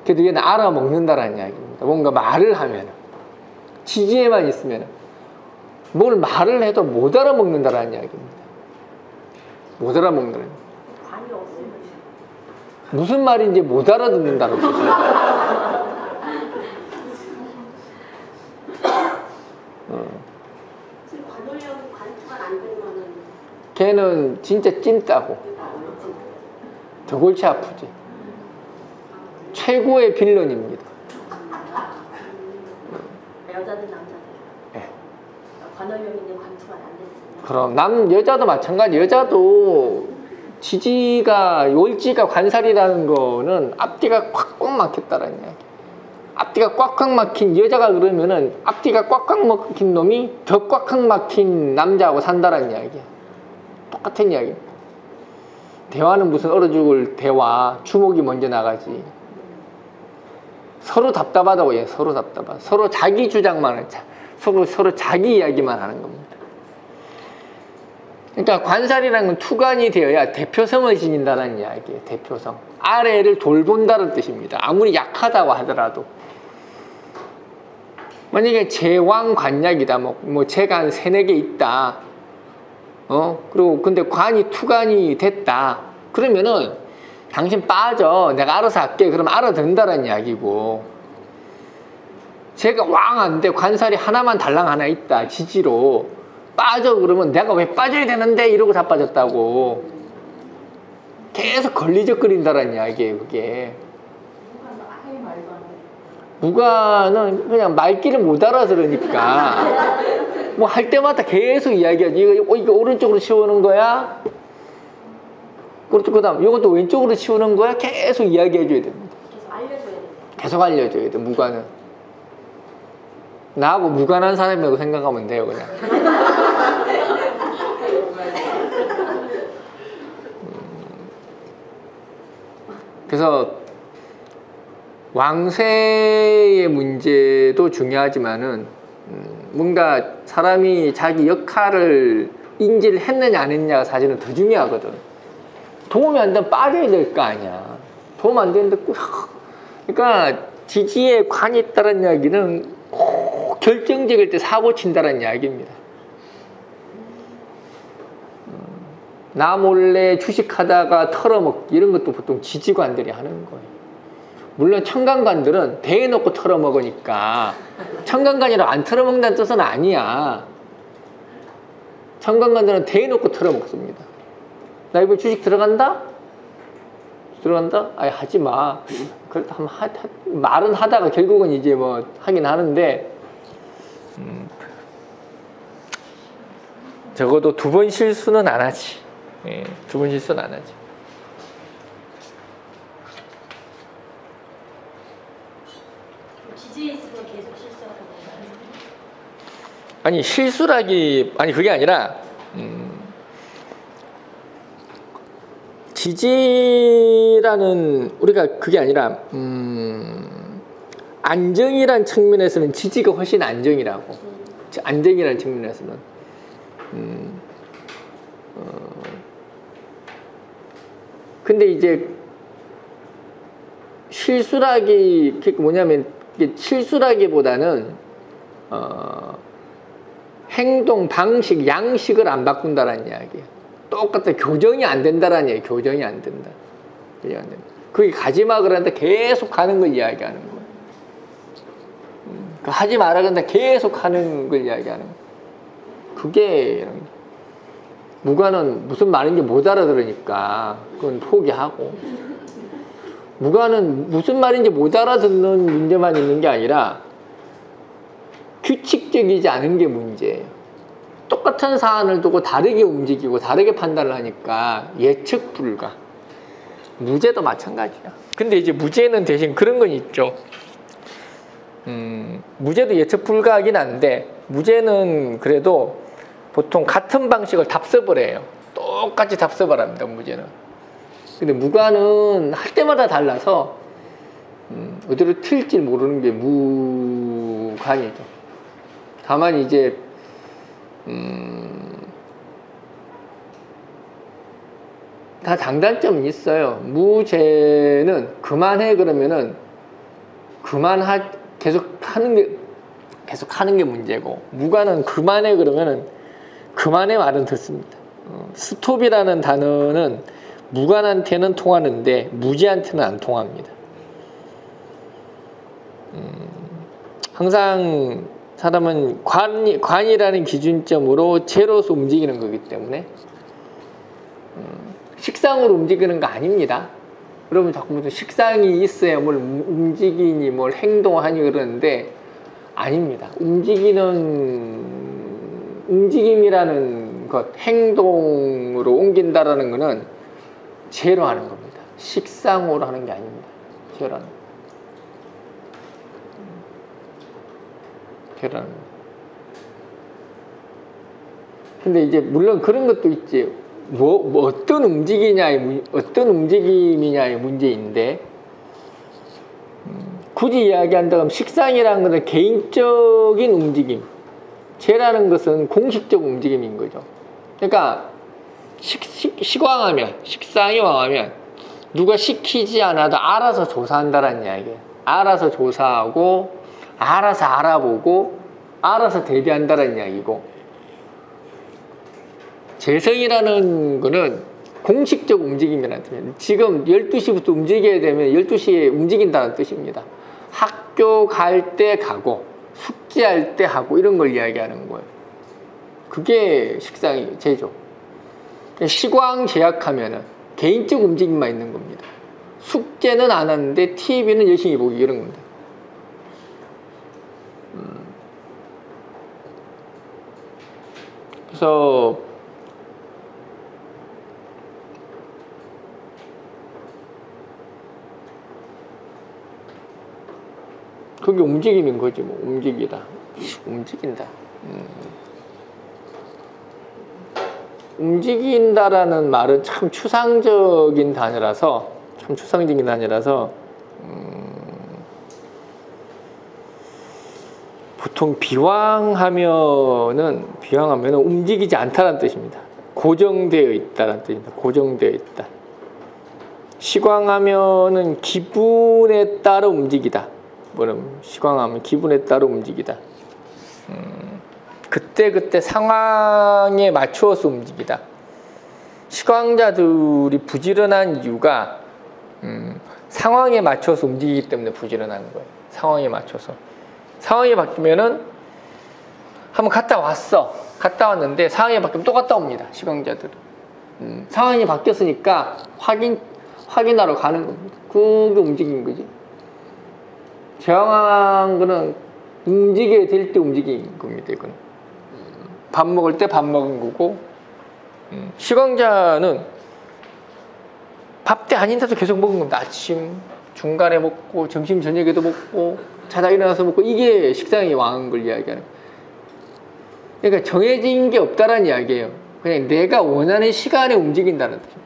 Speaker 1: 그래도 얘는 알아먹는다라는 이야기입니다. 뭔가 말을 하면, 지지에만 있으면 뭘 말을 해도 못 알아먹는다라는 이야기입니다. 못 알아먹는다는 이야기. 무슨 말인지 못 알아듣는다는 뜻이에요. 걔는 진짜 찐따고 더 골치 아프지. 최고의 빌런입니다.
Speaker 2: 여자든 남자든.
Speaker 1: 네.
Speaker 2: 관월령인데 관투가 안 됐으면.
Speaker 1: 그럼 여자도 마찬가지. 여자도 지지가 월지가 관살이라는 거는 앞뒤가 꽉꽉 막혔다라는 이야기. 앞뒤가 꽉꽉 막힌 여자가 그러면은 앞뒤가 꽉꽉 막힌 놈이 더 꽉꽉 막힌 남자하고 산다라는 이야기야. 똑같은 이야기입니다. 대화는 무슨 얼어 죽을 대화, 주먹이 먼저 나가지. 서로 답답하다고 얘. 서로 답답하다. 서로 자기 주장만 하자. 서로 자기 이야기만 하는 겁니다. 그러니까 관살이라는 건 투관이 되어야 대표성을 지닌다는 이야기예요. 대표성. 아래를 돌본다는 뜻입니다. 아무리 약하다고 하더라도. 만약에 제왕관약이다. 뭐 제가 한 3-4개 있다. 그리고 근데 관이 투관이 됐다. 그러면은 당신 빠져. 내가 알아서 할게. 그러면 알아듣는다는 이야기고. 제가 왕한데 관살이 하나만 달랑 하나 있다. 지지로. 빠져. 그러면 내가 왜 빠져야 되는데? 이러고 다 빠졌다고. 계속 걸리적거린다는 이야기예요. 그게. 무관은 그냥 말귀를 못 알아들으니까 뭐 할 때마다 계속 이야기하지. 이거 오른쪽으로 치우는 거야? 그렇죠. 그 다음 이것도 왼쪽으로 치우는 거야? 계속 이야기해줘야 됩니다.
Speaker 2: 계속 알려줘야 돼.
Speaker 1: 계속 알려줘야 돼. 무관은. 나하고 무관한 사람이라고 생각하면 돼요. 그냥. 그래서 왕세의 문제도 중요하지만은 뭔가 사람이 자기 역할을 인지를 했느냐 안 했느냐가 사실은 더 중요하거든. 도움이 안 되면 빠져야 될 거 아니야. 도움 안 되는데 그러니까 지지에 관이 있다는 이야기는 꼭 결정적일 때 사고 친다는 이야기입니다. 나 몰래 주식하다가 털어먹기 이런 것도 보통 지지관들이 하는 거예요. 물론 천간관들은 대놓고 털어먹으니까 천간관이라고 안 털어먹는다는 뜻은 아니야. 천간관들은 대놓고 털어먹습니다. 나 이번에 주식 들어간다? 들어간다? 아니 하지마. 그래도 말은 하다가 결국은 이제 뭐 하긴 하는데 적어도 2번 실수는 안 하지. 2번 실수는 안 하지.
Speaker 2: 지지에 있으면 계속 실수하는 건가요?
Speaker 1: 아니 실수라기 아니 그게 아니라 지지라는 우리가 그게 아니라 안정이란 측면에서는 지지가 훨씬 안정이라고. 안정이라는 측면에서는 근데 이제 실수라기 뭐냐면 실수라기보다는 행동 방식 양식을 안 바꾼다라는 이야기예요. 똑같아. 교정이 안 된다라는 얘기예요. 교정이 안 된다. 교정이 안 된다. 그게 가지마 그러는데 계속 가는 걸 이야기하는 거예요. 하지 마라 그러는데 계속 하는 걸 이야기하는 거예요. 그게 무관은 무슨 말인지 못 알아들으니까 그건 포기하고, 무관은 무슨 말인지 못 알아듣는 문제만 있는 게 아니라 규칙적이지 않은 게 문제예요. 똑같은 사안을 두고 다르게 움직이고 다르게 판단을 하니까 예측 불가. 무죄도 마찬가지야. 근데 이제 무죄는 대신 그런 건 있죠. 무죄도 예측 불가하긴 한데, 무죄는 그래도 보통 같은 방식을 답습을 해요. 똑같이 답습을 합니다, 무죄는. 근데 무관은 할 때마다 달라서 어디로 튈지 모르는 게 무관이죠. 다만 이제 다 장단점이 있어요. 무죄는 그만해 그러면은 계속 하는 게 문제고, 무관은 그만해 그러면은 그만해 말은 듣습니다. 스톱이라는 단어는 무관한테는 통하는데 무죄한테는 안 통합니다. 항상 사람은 관이라는 기준점으로 죄로서 움직이는 거기 때문에 식상으로 움직이는 거 아닙니다. 그러면 자꾸 무슨 식상이 있어야 뭘 움직이니 뭘 행동하니 그러는데 아닙니다. 움직임이라는 것, 행동으로 옮긴다라는 것은 죄로 하는 겁니다. 식상으로 하는 게 아닙니다. 죄로 하는 거. 죄라는 거. 근데 이제 물론 그런 것도 있지. 어떤 움직임이냐의 문제인데, 굳이 이야기한다면 식상이라는 것은 개인적인 움직임, 죄라는 것은 공식적 움직임인 거죠. 그러니까 식상이 왕하면 누가 시키지 않아도 알아서 조사한다라는 이야기예요. 알아서 조사하고 알아서 알아보고 알아서 대비한다라는 이야기고, 재성이라는 거는 공식적 움직임이라는 뜻이에요. 지금 12시부터 움직여야 되면 12시에 움직인다는 뜻입니다. 학교 갈 때 가고 숙제할 때 하고 이런 걸 이야기하는 거예요. 그게 식상이 죄죠. 시광 제약하면은 개인적 움직임만 있는 겁니다. 숙제는 안 하는데 TV는 열심히 보기 이런 겁니다. 그래서 그게 움직임인 거지 뭐. 움직인다. 움직인다라는 말은 참 추상적인 단어라서 보통 비왕하면은 움직이지 않다는 뜻입니다. 고정되어 있다는 뜻입니다. 고정되어 있다. 시광하면은 기분에 따라 움직이다. 시광하면 기분에 따라 움직이다. 그때 상황에 맞추어서 움직이다. 시광자들이 부지런한 이유가 상황에 맞춰서 움직이기 때문에 부지런한 거예요. 상황에 맞춰서. 상황이 바뀌면은 한번 갔다 왔는데 상황이 바뀌면 또 갔다 옵니다. 시광자들은. 상황이 바뀌었으니까 확인하러 가는 겁니다. 그게 움직인 거지. 정한 거는 움직여야 될 때 움직인 겁니다. 이거는 밥 먹을 때 밥 먹은 거고, 시광자는 밥 때 아닌데도 계속 먹은 겁니다. 아침 중간에 먹고 점심 저녁에도 먹고 자다 일어나서 먹고, 이게 식상이 왕한 걸 이야기하는 거예요. 그러니까 정해진 게 없다라는 이야기예요. 그냥 내가 원하는 시간에 움직인다는 뜻입니다.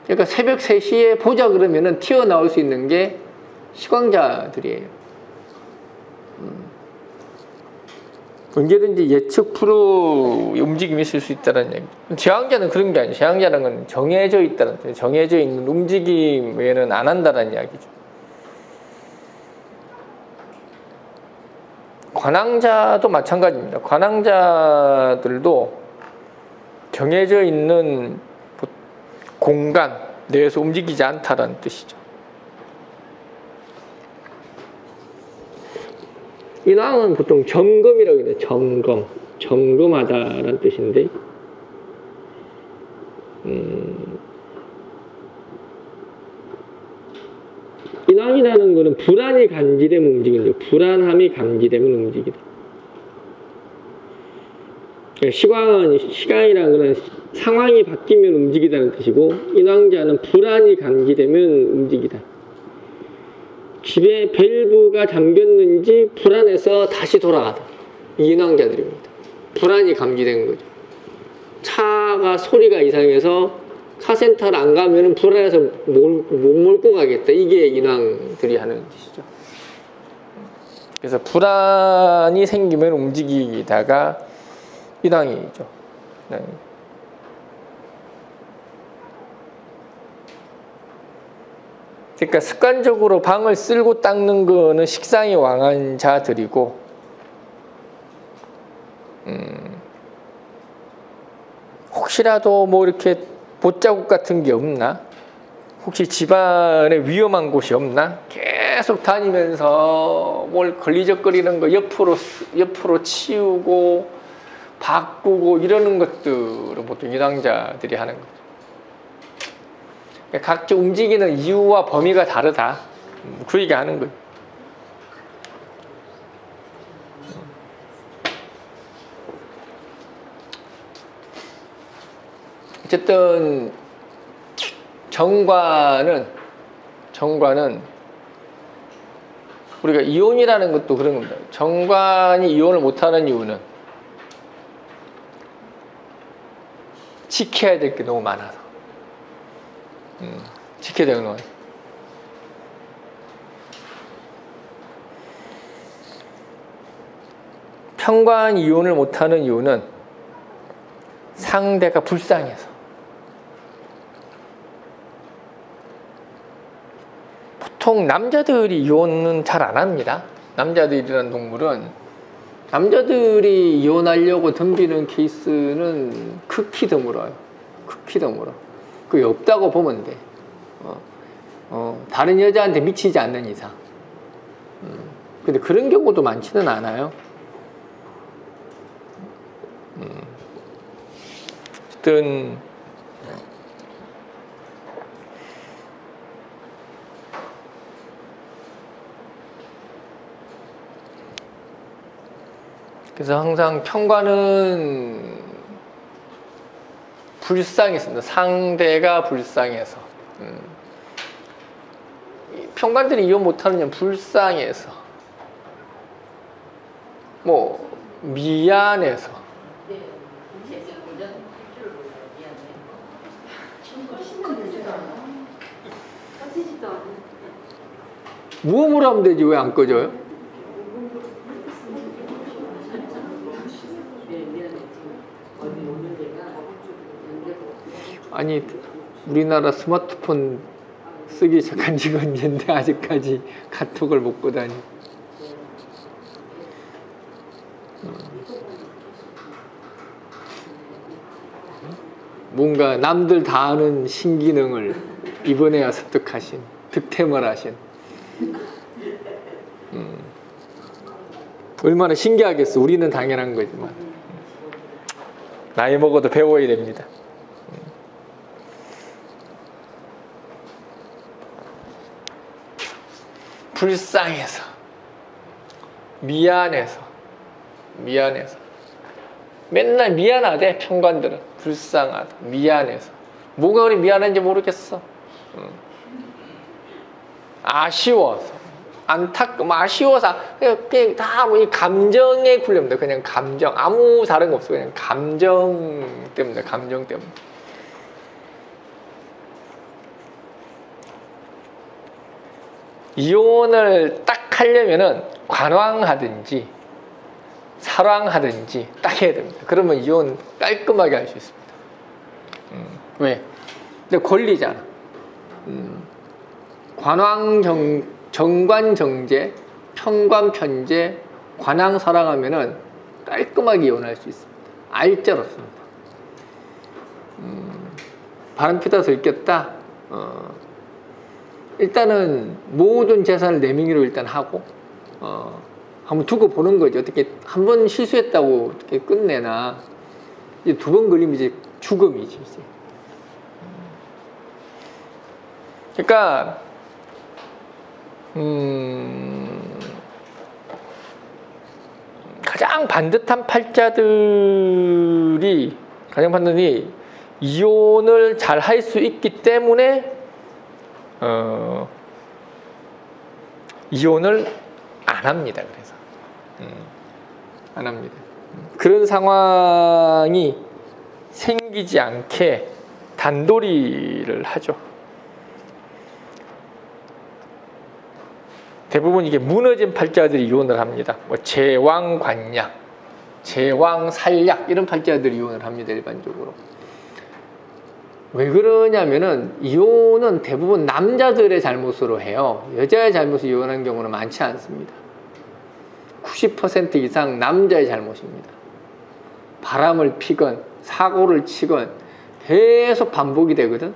Speaker 1: 그러니까 새벽 3시에 보자 그러면은 튀어나올 수 있는 게 시광자들이에요. 언제든지 예측 프로 움직임이 있을 수 있다는 얘기. 제왕자는 그런 게 아니에요. 제왕자는 건 정해져 있다는 뜻이에요. 정해져 있는 움직임 외에는 안 한다는 이야기죠. 관왕자도 마찬가지입니다. 관왕자들도 정해져 있는 공간 내에서 움직이지 않다라는 뜻이죠. 인왕은 보통 점검이라고 해요. 점검. 점검하다라는 뜻인데, 인왕이라는 거는 불안이 감지되면 움직이죠. 불안함이 감지되면 움직이다. 시간이라는 거는 상황이 바뀌면 움직이다는 뜻이고, 인왕자는 불안이 감지되면 움직이다. 집에 밸브가 잠겼는지 불안해서 다시 돌아가다. 인왕자들입니다. 불안이 감지된 거죠. 차가 소리가 이상해서 카센터를 안 가면 불안해서 못 몰고 가겠다. 이게 인왕들이 하는 짓이죠. 그래서 불안이 생기면 움직이다가 인왕이죠. 네. 그러니까 습관적으로 방을 쓸고 닦는 거는 식상이 왕한 자들이고, 혹시라도 뭐 이렇게 못자국 같은 게 없나? 혹시 집안에 위험한 곳이 없나? 계속 다니면서 뭘 걸리적거리는 거 옆으로 치우고 바꾸고 이러는 것들은 보통 인왕자들이 하는 거죠. 각자 움직이는 이유와 범위가 다르다. 그 얘기 하는 거예요. 어쨌든 정관은 우리가 이혼이라는 것도 그런 겁니다. 정관이 이혼을 못하는 이유는 지켜야 될 게 너무 많아서. 지켜야 되는 거예요. 편관 이혼을 못하는 이유는 상대가 불쌍해서. 보통 남자들이 이혼은 잘 안 합니다. 남자들이라는 동물은 남자들이 이혼하려고 덤비는 케이스는 극히 드물어요. 극히 드물어. 그게 없다고 보면 돼. 다른 여자한테 미치지 않는 이상. 근데 그런 경우도 많지는 않아요. 어쨌든 그래서 항상 편관은 불쌍했습니다. 상대가 불쌍해서. 편관들이 이혼 못하는 건 불쌍해서, 뭐 미안해서. 무음으로 하면 되지 왜 안 꺼져요? 아니 우리나라 스마트폰 쓰기 시작한 지가 언젠데 아직까지 카톡을 못 보다니. 뭔가 남들 다 아는 신기능을 이번에야 습득하신, 득템을 하신. 얼마나 신기하겠어. 우리는 당연한 거지만 나이 먹어도 배워야 됩니다. 불쌍해서, 미안해서. 맨날 미안하대. 편관들은 불쌍하다, 미안해서. 뭐가 그리 미안한지 모르겠어. 아쉬워서, 아쉬워서. 그냥 다 이 감정에 굴립니다. 그냥 감정, 아무 다른 거 없어. 그냥 감정 때문에. 이혼을 딱 하려면은 관왕하든지 사랑하든지 딱 해야 됩니다. 그러면 이혼 깔끔하게 할 수 있습니다. 왜? 근데 권리잖아. 정관정제, 편관편제, 관왕사랑하면은 깔끔하게 이혼할 수 있습니다. 알짜롭습니다. 바람피다 들켰다. 일단은 모든 재산을 내 명의로 일단 하고, 한번 두고 보는 거죠. 어떻게 한 번 실수했다고 어떻게 끝내나. 이제 두 번 걸리면 이제 죽음이지. 이제. 그러니까 가장 반듯한 팔자들이 이혼을 잘 할 수 있기 때문에 이혼을 안 합니다. 그래서 안 합니다. 그런 상황이 생기지 않게 단도리를 하죠. 대부분 이게 무너진 팔자들이 이혼을 합니다. 뭐 제왕관약, 제왕살약 이런 팔자들이 이혼을 합니다. 일반적으로. 왜 그러냐면은 이혼은 대부분 남자들의 잘못으로 해요. 여자의 잘못으로 이혼한 경우는 많지 않습니다. 90% 이상 남자의 잘못입니다. 바람을 피건 사고를 치건 계속 반복이 되거든.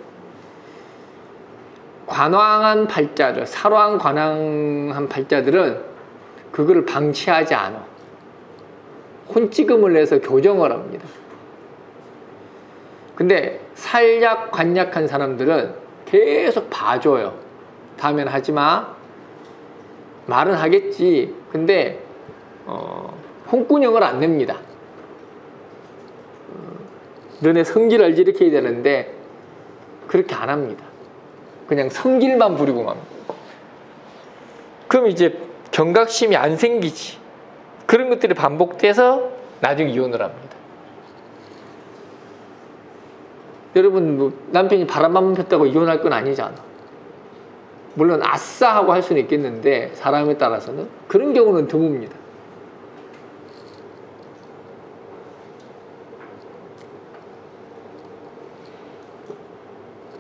Speaker 1: 관왕한 팔자들, 살왕 관왕한 팔자들은 그거를 방치하지 않아. 혼찌금을 내서 교정을 합니다. 근데 살약, 관약한 사람들은 계속 봐줘요. 다음엔 하지마. 말은 하겠지. 근데 홍군형을 안 냅니다. 너네 성질 알지 이렇게 해야 되는데 그렇게 안 합니다. 그냥 성질만 부리고 맙니다. 그럼 이제 경각심이 안 생기지. 그런 것들이 반복돼서 나중에 이혼을 합니다. 여러분 뭐 남편이 바람만 폈다고 이혼할 건 아니잖아. 물론 아싸 하고 할 수는 있겠는데 사람에 따라서는 그런 경우는 드뭅니다.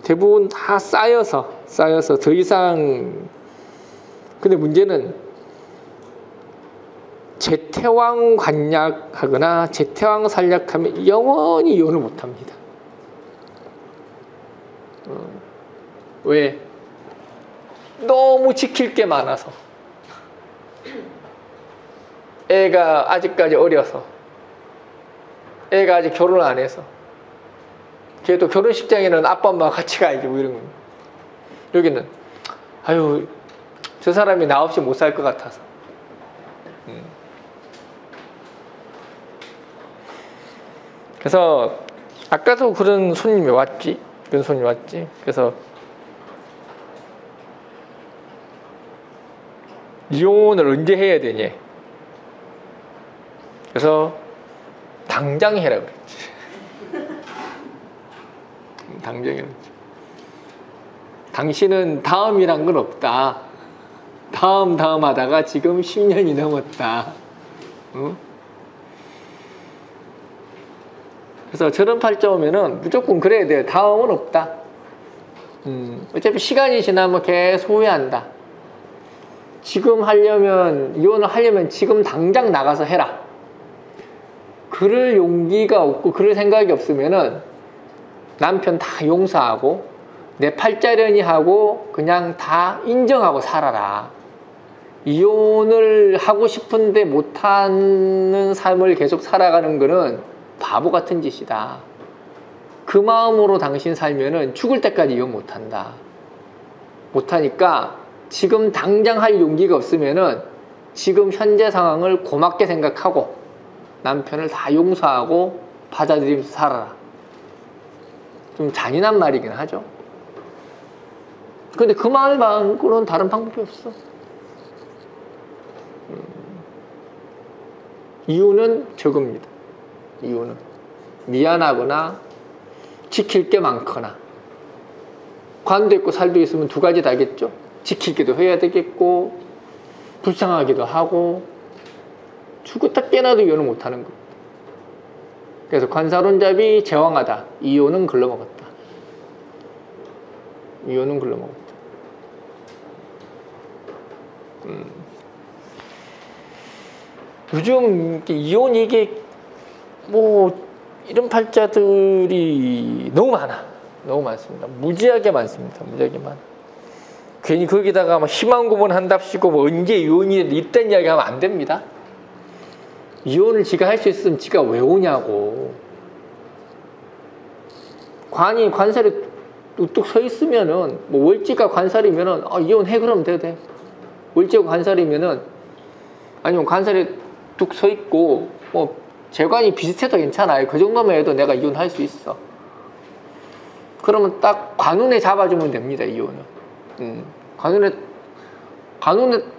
Speaker 1: 대부분 다 쌓여서 더 이상. 근데 문제는 제태왕 관약하거나 제태왕 살약하면 영원히 이혼을 못합니다. 왜? 너무 지킬 게 많아서. 애가 아직까지 어려서, 애가 아직 결혼을 안 해서, 걔도 결혼식장에는 아빠 엄마가 같이 가야지 뭐 이런 거. 여기는 아유 저 사람이 나 없이 못 살 것 같아서. 그래서 아까도 그런 손님이 왔지. 그래서 이혼을 언제 해야 되냐. 그래서 당장 해라 그랬지. 당장 해라. 당신은 다음이란 건 없다. 다음 하다가 지금 10년이 넘었다. 응? 그래서 저런 팔자 오면은 무조건 그래야 돼요. 다음은 없다. 어차피 시간이 지나면 계속 후회한다. 지금 이혼을 하려면 지금 당장 나가서 해라. 그럴 용기가 없고 그럴 생각이 없으면은 남편 다 용서하고 내 팔자련이 하고 그냥 다 인정하고 살아라. 이혼을 하고 싶은데 못하는 삶을 계속 살아가는 거는 바보 같은 짓이다. 그 마음으로 당신 살면은 죽을 때까지 이혼 못한다. 못하니까 지금 당장 할 용기가 없으면은 지금 현재 상황을 고맙게 생각하고 남편을 다 용서하고 받아들이면서 살아라. 좀 잔인한 말이긴 하죠. 근데 그 말 말고는 다른 방법이 없어. 이유는 적습니다. 이유는 미안하거나 지킬 게 많거나. 관도 있고 살도 있으면 두 가지 다겠죠. 지킬 게도 해야 되겠고 불쌍하기도 하고 죽었다 깨나도 이혼을 못하는 거. 그래서 관사론잡이 제왕하다. 이혼은 글러먹었다. 이혼은 글러먹었다. 요즘 이혼 이게 뭐 이런 팔자들이 너무 많아. 너무 많습니다. 무지하게 많습니다. 무지하게 많아. 괜히 거기다가 막 희망 고문한답시고 뭐 언제 이혼이 있단 이야기 하면 안 됩니다. 이혼을 지가 할 수 있으면 지가 왜 오냐고. 관살이 뚝뚝 서 있으면은, 뭐 월지가 관살이면은, 이혼해 그러면 돼. 월지가 관살이면은, 아니면 관살이 뚝 서 있고, 뭐 재관이 비슷해도 괜찮아요. 그 정도만 해도 내가 이혼할 수 있어. 그러면 딱 관운에 잡아주면 됩니다, 이혼은.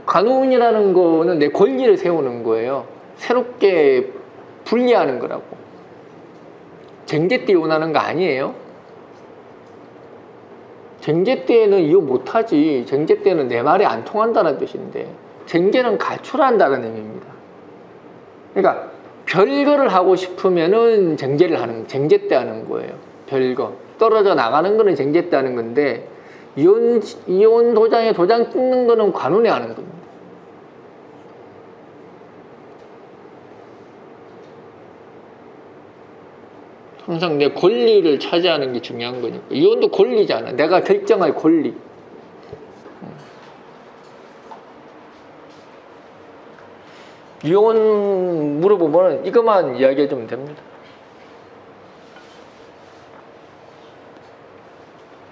Speaker 1: 관운이라는 거는 내 권리를 세우는 거예요. 새롭게 분리하는 거라고. 쟁제 때 이혼하는 거 아니에요. 쟁제 때는 이혼 못하지. 쟁제 때는 내 말이 안 통한다는 뜻인데, 쟁제는 가출한다는 의미입니다. 그러니까 별거를 하고 싶으면은 쟁제 때 하는 거예요. 별거. 떨어져 나가는 거는 쟁제 때 하는 건데, 이혼 도장에 도장 찍는 거는 관운에 하는 겁니다. 항상 내 권리를 차지하는 게 중요한 거니까. 이혼도 권리잖아. 내가 결정할 권리. 이혼 물어보면 이것만 이야기해 주면 됩니다.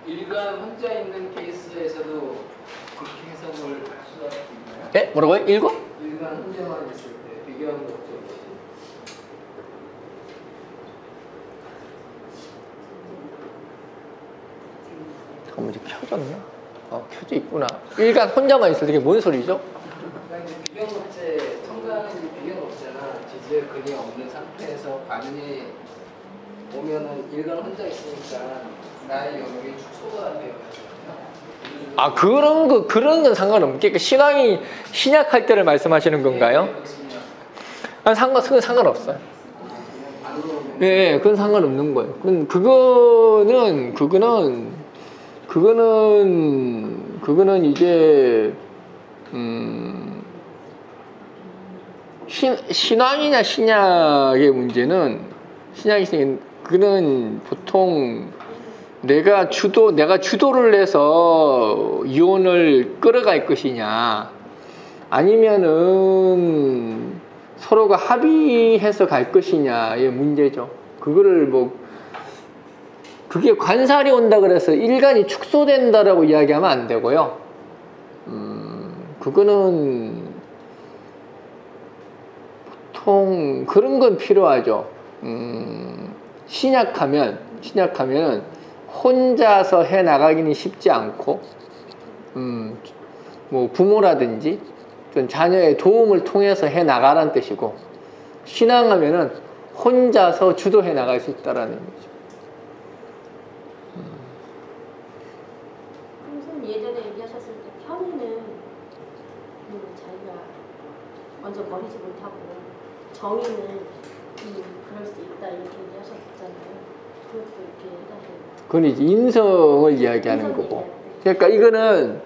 Speaker 3: 일간 혼자 있는 케이스에서도 그렇게 해석을 할 수가 있나요?
Speaker 1: 네? 뭐라고요?
Speaker 3: 일간 혼자만 있을 때 비교하는 것 없이.
Speaker 1: 잠깐만, 이제 켜졌나? 켜져 있구나. 일간 혼자만 있을 때 이게 뭔 소리죠?
Speaker 3: 그러니까 이제 비견업체, 청가는 이제 비견업체나 지지의 근이 없는 상태에서 관이 오면은 일간 혼자 있으니까 나의 영역이 축소가 되어 있거든요.
Speaker 1: 그런 건 상관없겠고, 신약할 때를 말씀하시는 건가요? 그건 상관없어요. 네, 그건 상관없는 거예요. 그거는 이제, 신앙이냐 신약의 문제는, 그는 보통 내가 주도를 해서 이혼을 끌어갈 것이냐, 아니면은 서로가 합의해서 갈 것이냐의 문제죠. 그게 관살이 온다 그래서 일간이 축소된다라고 이야기하면 안 되고요. 그거는 보통 그런 건 필요하죠. 신약하면 혼자서 해 나가기는 쉽지 않고, 뭐 부모라든지 자녀의 도움을 통해서 해 나가라는 뜻이고, 신앙하면은 혼자서 주도해 나갈 수 있다라는 의미죠.
Speaker 2: 선생님 예전에 얘기하셨을 때 편의는 자기가 먼저 버리지 못하고 정의는 그럴 수 있다 이렇게 얘기하셨잖아요. 그것도 이렇게 해당돼요.
Speaker 1: 그건 이제 인성을 이야기하는 거고. 그러니까 이거는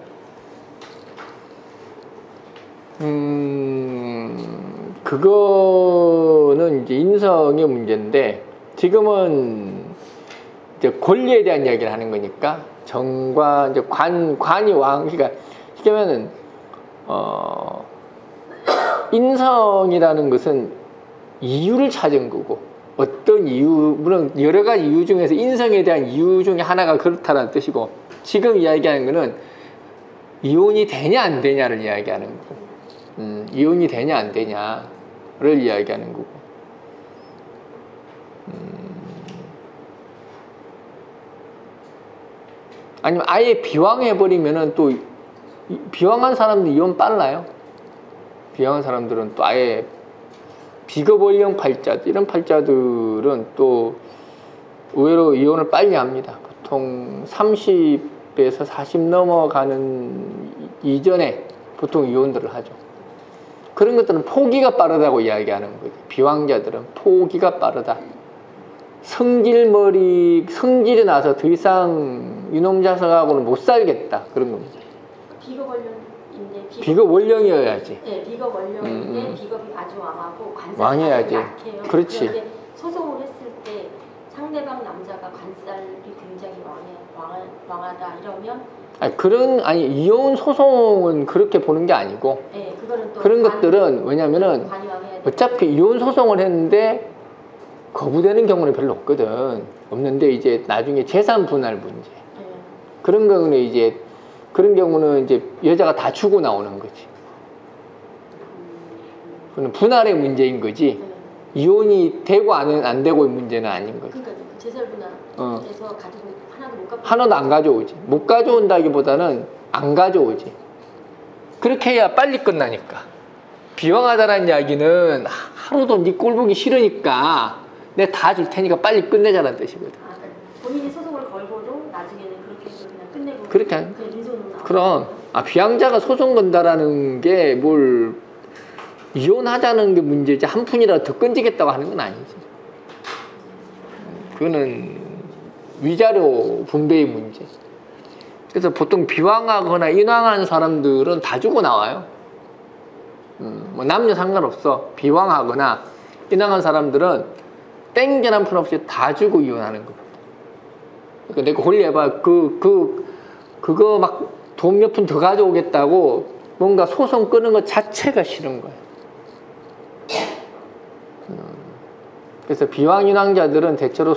Speaker 1: 그거는 이제 인성의 문제인데, 지금은 이제 권리에 대한 이야기를 하는 거니까, 정과 이제 관이 왕, 그러니까 이게면은 인성이라는 것은 이유를 찾은 거고, 어떤 이유, 물론 여러 가지 이유 중에서 인성에 대한 이유 중에 하나가 그렇다는 뜻이고, 지금 이야기하는 거는 이혼이 되냐 안 되냐를 이야기하는 거고, 이혼이 되냐 안 되냐를 이야기하는 거고, 아니면 아예 비왕해버리면은 또, 비왕한 사람들 이혼 빨라요. 비왕한 사람들은 또 아예 비겁원령 팔자, 이런 팔자들은 또 의외로 이혼을 빨리 합니다. 보통 30에서 40 넘어가는 이전에 보통 이혼들을 하죠. 그런 것들은 포기가 빠르다고 이야기하는 거죠. 비왕자들은 포기가 빠르다. 성질이 나서 더 이상 이놈 자석하고는 못 살겠다, 그런 겁니다. 비겁원령이어야지.
Speaker 2: 네, 비겁원령인데 비겁이 아주 왕하고 관사가
Speaker 1: 왕해야지.
Speaker 2: 약해요.
Speaker 1: 그렇지.
Speaker 2: 그런데 소송을 했을 때 상대방 남자가 관살이 굉장히 왕하다 이러면
Speaker 1: 아니 이혼 소송은 그렇게 보는 게 아니고
Speaker 2: 네, 그거는 또
Speaker 1: 그런 것들은 왜냐면은
Speaker 2: 관여해야
Speaker 1: 어차피 이혼 소송을 했는데 거부되는 경우는 별로 없는데 이제 나중에 재산 분할 문제
Speaker 2: 네.
Speaker 1: 그런 경우는 이제 여자가 다 주고 나오는 거지. 그건 분할의 문제인 거지.
Speaker 2: 네.
Speaker 1: 이혼이 되고 안 되고의 문제는 아닌 거지.
Speaker 2: 그러니까 재산 분할에서 가지고 하나도 못 갖고
Speaker 1: 하나도 안 가져오지. 못 가져온다기보다는 안 가져오지. 그렇게 해야 빨리 끝나니까. 비왕하다라는 이야기는 하루도 네 꼴 보기 싫으니까 내가 다 줄 테니까 빨리 끝내자는 뜻이거든.
Speaker 2: 그러니까 본인이 소송을 걸고도 나중에는 그렇게 해서 그냥 끝내고
Speaker 1: 그렇게
Speaker 2: 그냥 빈손으로 나오는
Speaker 1: 그럼
Speaker 2: 거예요?
Speaker 1: 비왕자가 소송 건다라는 게 뭘 이혼하자는 게 문제지 한 푼이라도 더 건지겠다고 하는 건 아니지. 그거는 위자료 분배의 문제. 그래서 보통 비왕하거나 인왕한 사람들은 다 주고 나와요. 뭐 남녀 상관없어. 비왕하거나 인왕한 사람들은 땡전 한 푼 없이 다 주고 이혼하는 겁니다. 그러니까 내가 홀려봐. 그거 막 돈 몇 푼 더 가져오겠다고 뭔가 소송 끄는 것 자체가 싫은 거야. 그래서 비왕인왕자들은 대체로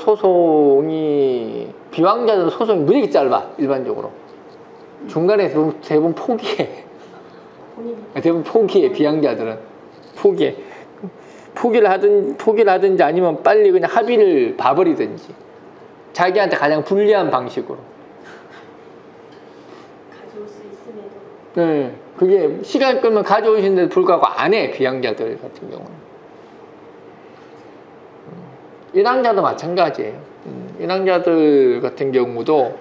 Speaker 1: 비왕자들은 소송이 무지하게 짧아, 일반적으로. 중간에 대부분 포기해. 대부분 포기해, 비왕자들은. 포기해. 포기를 하든지 아니면 빨리 그냥 합의를 봐버리든지. 자기한테 가장 불리한 방식으로.
Speaker 2: 가져올 수 있음에도
Speaker 1: 네. 그게 시간 끌면 가져오시는데도 불구하고 안 해, 비왕자들 같은 경우는. 인왕자도 마찬가지예요. 인왕자들 같은 경우도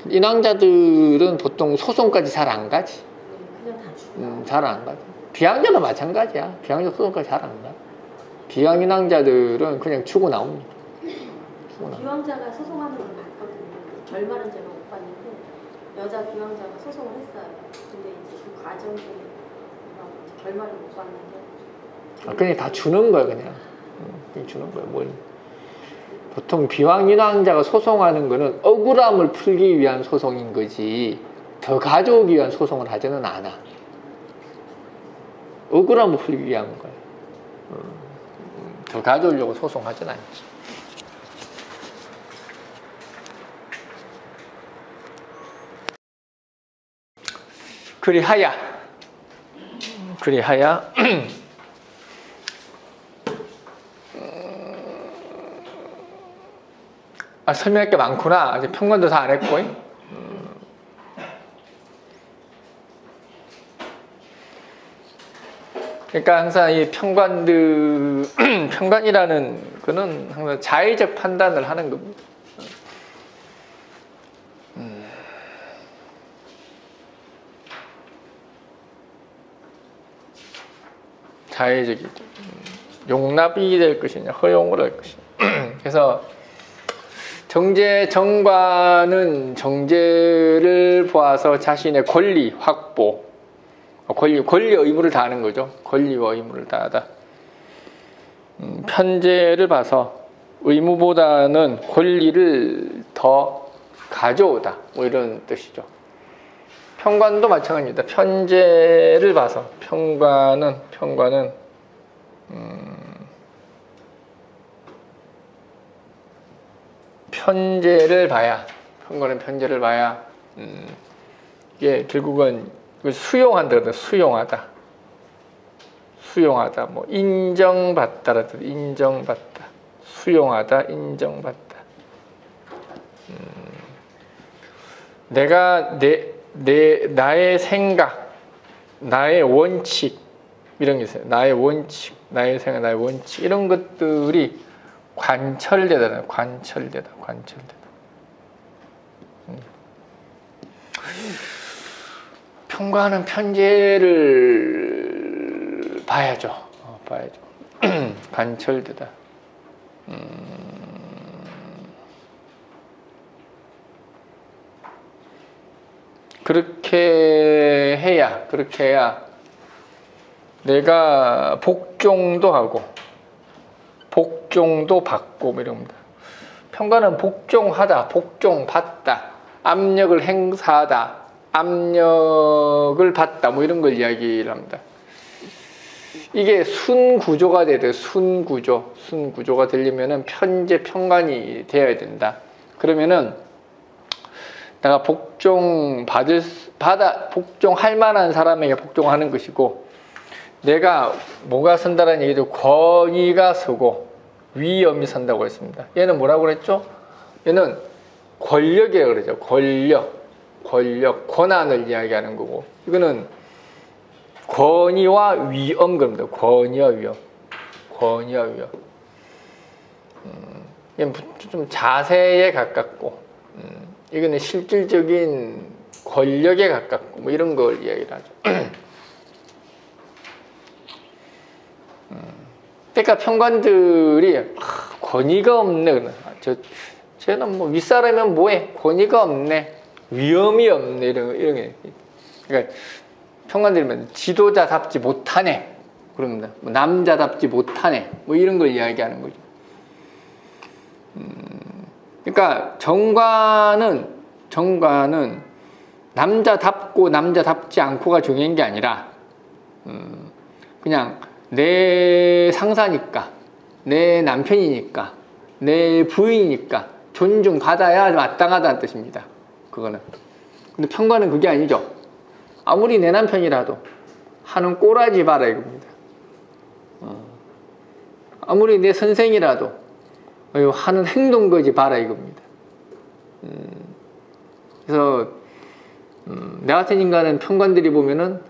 Speaker 1: 인왕자들은 보통 소송까지 잘 안 가지.
Speaker 2: 그냥 다 주고
Speaker 1: 잘 안 가지. 비왕자도 마찬가지야. 비왕자 소송까지 잘 안 가. 비왕인왕자들은 그냥 주고 나옵니다.
Speaker 2: 비왕자가 소송하는 걸 봤거든요. 결말은 제가 못 봤는데 여자 비왕자가 소송을 했어요. 근데 이제 그 과정 중에 결말을 못 봤는데
Speaker 1: 그냥 다 주는 거야, 그냥. 그냥 주는 거야, 뭘. 보통 비왕인왕자가 소송하는 거는 억울함을 풀기 위한 소송인 거지, 더 가져오기 위한 소송을 하지는 않아. 억울함을 풀기 위한 거야. 더 가져오려고 소송하진 않지. 그리하야. 설명할 게 많구나. 아직 평관도 다 안 했고. 그러니까 항상 이 평관이라는 거는 항상 자의적 판단을 하는 겁니다. 자의적이죠. 용납이 될 것이냐, 허용을 할 것이냐. 그래서 정관은 정제를 보아서 자신의 권리 확보, 권리 의무를 다하는 거죠. 권리와 의무를 다하다. 편제를 봐서 의무보다는 권리를 더 가져오다, 뭐 이런 뜻이죠. 평관도 마찬가지입니다. 편제를 봐서 평관은 편제를 봐야, 평관은 편제를 봐야 이게 결국은 수용한다, 수용하다, 뭐 인정받다라든 인정받다, 수용하다, 인정받다. 내가 나의 생각, 나의 원칙 이런 게 있어요. 나의 원칙, 나의 생각, 나의 원칙 이런 것들이 관철되다. 평관은 편제를 봐야죠. 관철되다. 그렇게 해야 내가 복종도 하고 복종도 받고 뭐 이런 겁니다. 평가는 복종하다, 복종받다, 압력을 행사하다, 압력을 받다 뭐 이런 걸 이야기를 합니다. 이게 순구조가 돼야 돼요. 순구조가 되려면은 편제 평관이 되어야 된다. 그러면은 내가 복종할 만한 사람에게 복종하는 것이고, 내가 뭐가 선다라는 얘기도 권위가 서고 위엄이 선다고 했습니다. 얘는 뭐라고 그랬죠? 얘는 권력이라고 그러죠. 권한을 이야기하는 거고, 이거는 권위와 위엄 겁니다. 권위와 위엄. 이건 좀 자세에 가깝고, 이거는 실질적인 권력에 가깝고 뭐 이런 걸 이야기를 하죠. 그러니까 평관들이 권위가 없네. 쟤는 뭐 윗사람이면 뭐해? 권위가 없네. 위엄이 없네. 이런 게. 그러니까 평관들이면 지도자답지 못하네. 그럽니다. 뭐 남자답지 못하네. 뭐 이런 걸 이야기하는 거죠. 그러니까 정관은 남자답고 남자답지 않고가 중요한 게 아니라 그냥 내 상사니까, 내 남편이니까, 내 부인이니까 존중받아야 마땅하다는 뜻입니다. 그거는. 근데 평관은 그게 아니죠. 아무리 내 남편이라도 하는 꼬라지 봐라 이겁니다. 아무리 내 선생이라도 하는 행동 거지 봐라 이겁니다. 그래서 내 같은 인간은 평관들이 보면은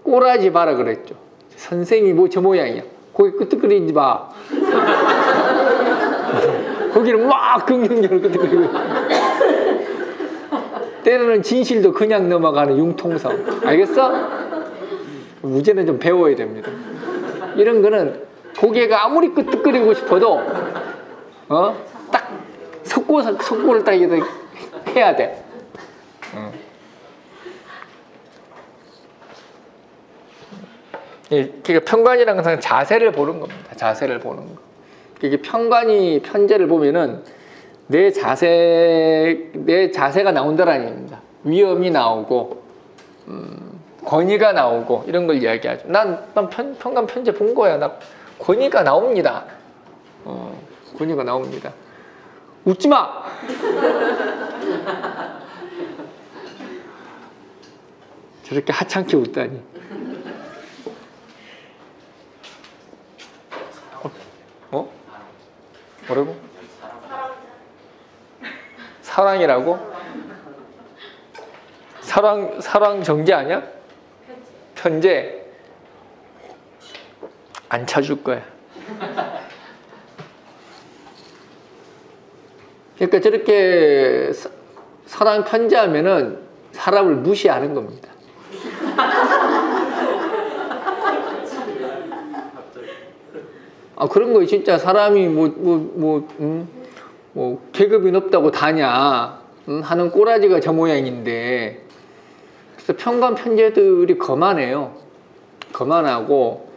Speaker 1: 꼬라지 봐라 그랬죠. 선생이 뭐 저 모양이야. 거기 끄떡거리지 마. 거기를 막 긍정적으로 끄떡거리고, 때로는 진실도 그냥 넘어가는 융통성. 알겠어? 우제는 좀 배워야 됩니다. 이런 거는 고개가 아무리 끄떡거리고 싶어도 딱 속고를 딱 해야 돼. 그러니까 평관이라는 것은 자세를 보는 겁니다. 자세를 보는 거. 이게 평관이 편제를 보면은 내 자세가 나온다라는 얘기입니다. 위엄이 나오고, 권위가 나오고 이런 걸 이야기하죠. 난 평관 편제 본 거야. 나 권위가 나옵니다. 권위가 나옵니다. 웃지 마. 저렇게 하찮게 웃다니. 뭐라고? 사랑이라고? 사랑 정제 아니야? 편제. 안 쳐줄 거야. 그러니까 저렇게 사랑 편제하면은 사람을 무시하는 겁니다. 그런 거 진짜 사람이 계급이 높다고 다냐 하는 꼬라지가 저 모양인데, 그래서 평관 편제들이 거만해요. 거만하고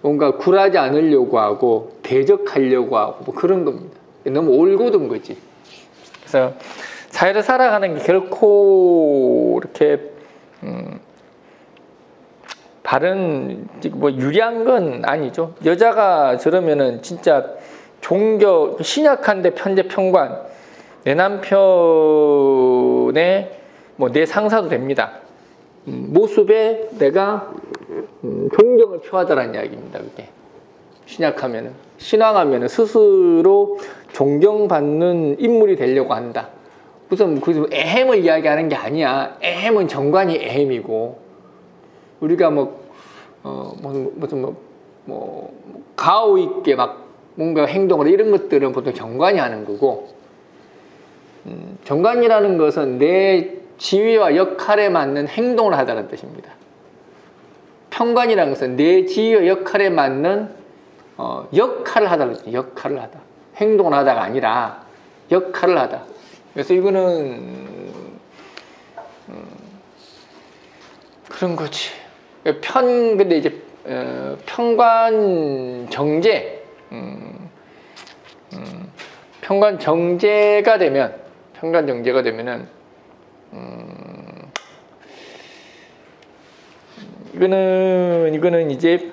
Speaker 1: 뭔가 굴하지 않으려고 하고 대적하려고 하고 뭐 그런 겁니다. 너무 올곧은 거지. 그래서 사회를 살아가는 게 결코 이렇게 바른 뭐 유리한 건 아니죠. 여자가 저러면은 진짜 신약한데 편제 평관, 내 남편의 뭐 내 상사도 됩니다. 모습에 내가 존경을 표하다라는 이야기입니다. 그게 신약하면은, 신앙하면은 스스로 존경받는 인물이 되려고 한다. 무슨 애햄을 이야기하는 게 아니야. 애햄은 정관이 애햄이고, 우리가 가오 있게 막 뭔가 행동을 이런 것들은 보통 정관이 하는 거고, 정관이라는 것은 내 지위와 역할에 맞는 행동을 하다는 뜻입니다. 평관이라는 것은 내 지위와 역할에 맞는 역할을 하다는 뜻이에요. 역할을 하다. 행동을 하다가 아니라 역할을 하다. 그래서 이거는 그런 거지. 근데 이제 평관 정제, 평관정제가 되면은 이거는 이제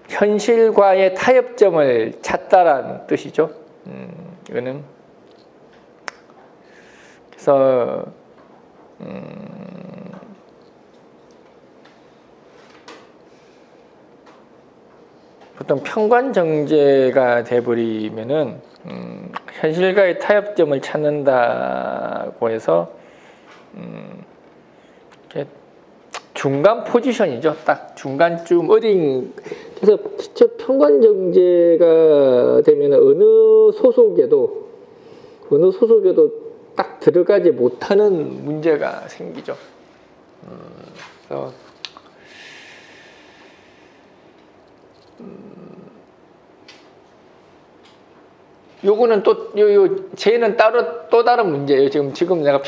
Speaker 1: 현실과의 타협점을 찾다라는 뜻이죠. 이거는 그래서 보통 평관정제가 돼버리면은 현실과의 타협점을 찾는다고 해서 이렇게 중간 포지션이죠. 딱 중간쯤 어딘. 그래서 평관정제가 되면 어느 소속에도 딱 들어가지 못하는 문제가 생기죠. 그래서 요거는 쟤는 또 다른 문제예요. 지금 내가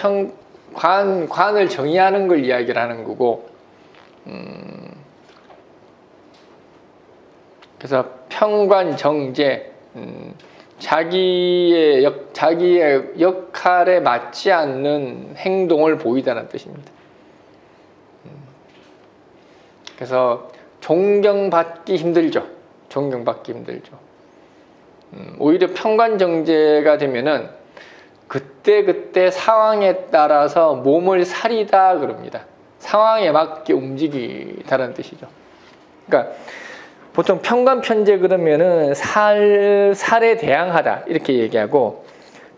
Speaker 1: 관을 정의하는 걸 이야기를 하는 거고, 그래서 평관정제, 자기의 역할에 맞지 않는 행동을 보이다는 뜻입니다. 그래서 존경받기 힘들죠. 오히려 평관정제가 되면은 그때 상황에 따라서 몸을 사리다 그럽니다. 상황에 맞게 움직이다라는 뜻이죠. 그러니까 보통 평관편제 그러면은 살에 대항하다 이렇게 얘기하고,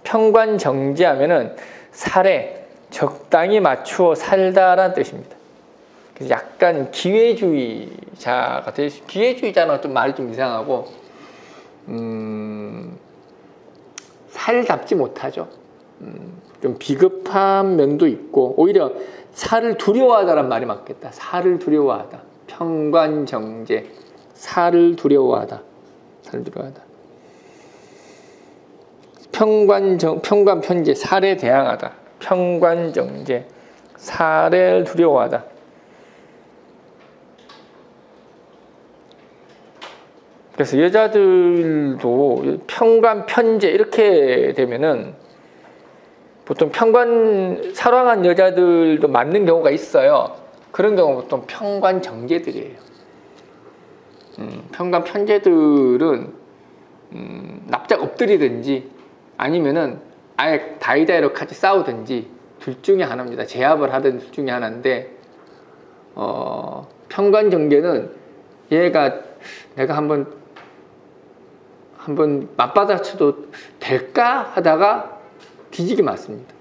Speaker 1: 평관정제하면은 살에 적당히 맞추어 살다라는 뜻입니다. 그래서 약간 기회주의자가 기회주의자는 좀 말이 좀 이상하고, 살답지 못하죠. 좀 비겁한 면도 있고, 오히려 살을 두려워하다란 말이 맞겠다. 살을 두려워하다. 평관정제, 살을 두려워하다. 평관편제, 살에 대항하다. 평관정제, 살을 두려워하다. 그래서 여자들도 평관편제 이렇게 되면은 보통 사랑한 여자들도 맞는 경우가 있어요. 그런 경우 보통 평관정제들이에요. 평관편제들은 납작 엎드리든지 아니면은 아예 다이다이로 같이 싸우든지 둘 중에 하나입니다. 제압을 하든 둘 중에 하나인데, 평관정제는 얘가 내가 한번 맞받아쳐도 될까 하다가 뒤지게 맞습니다.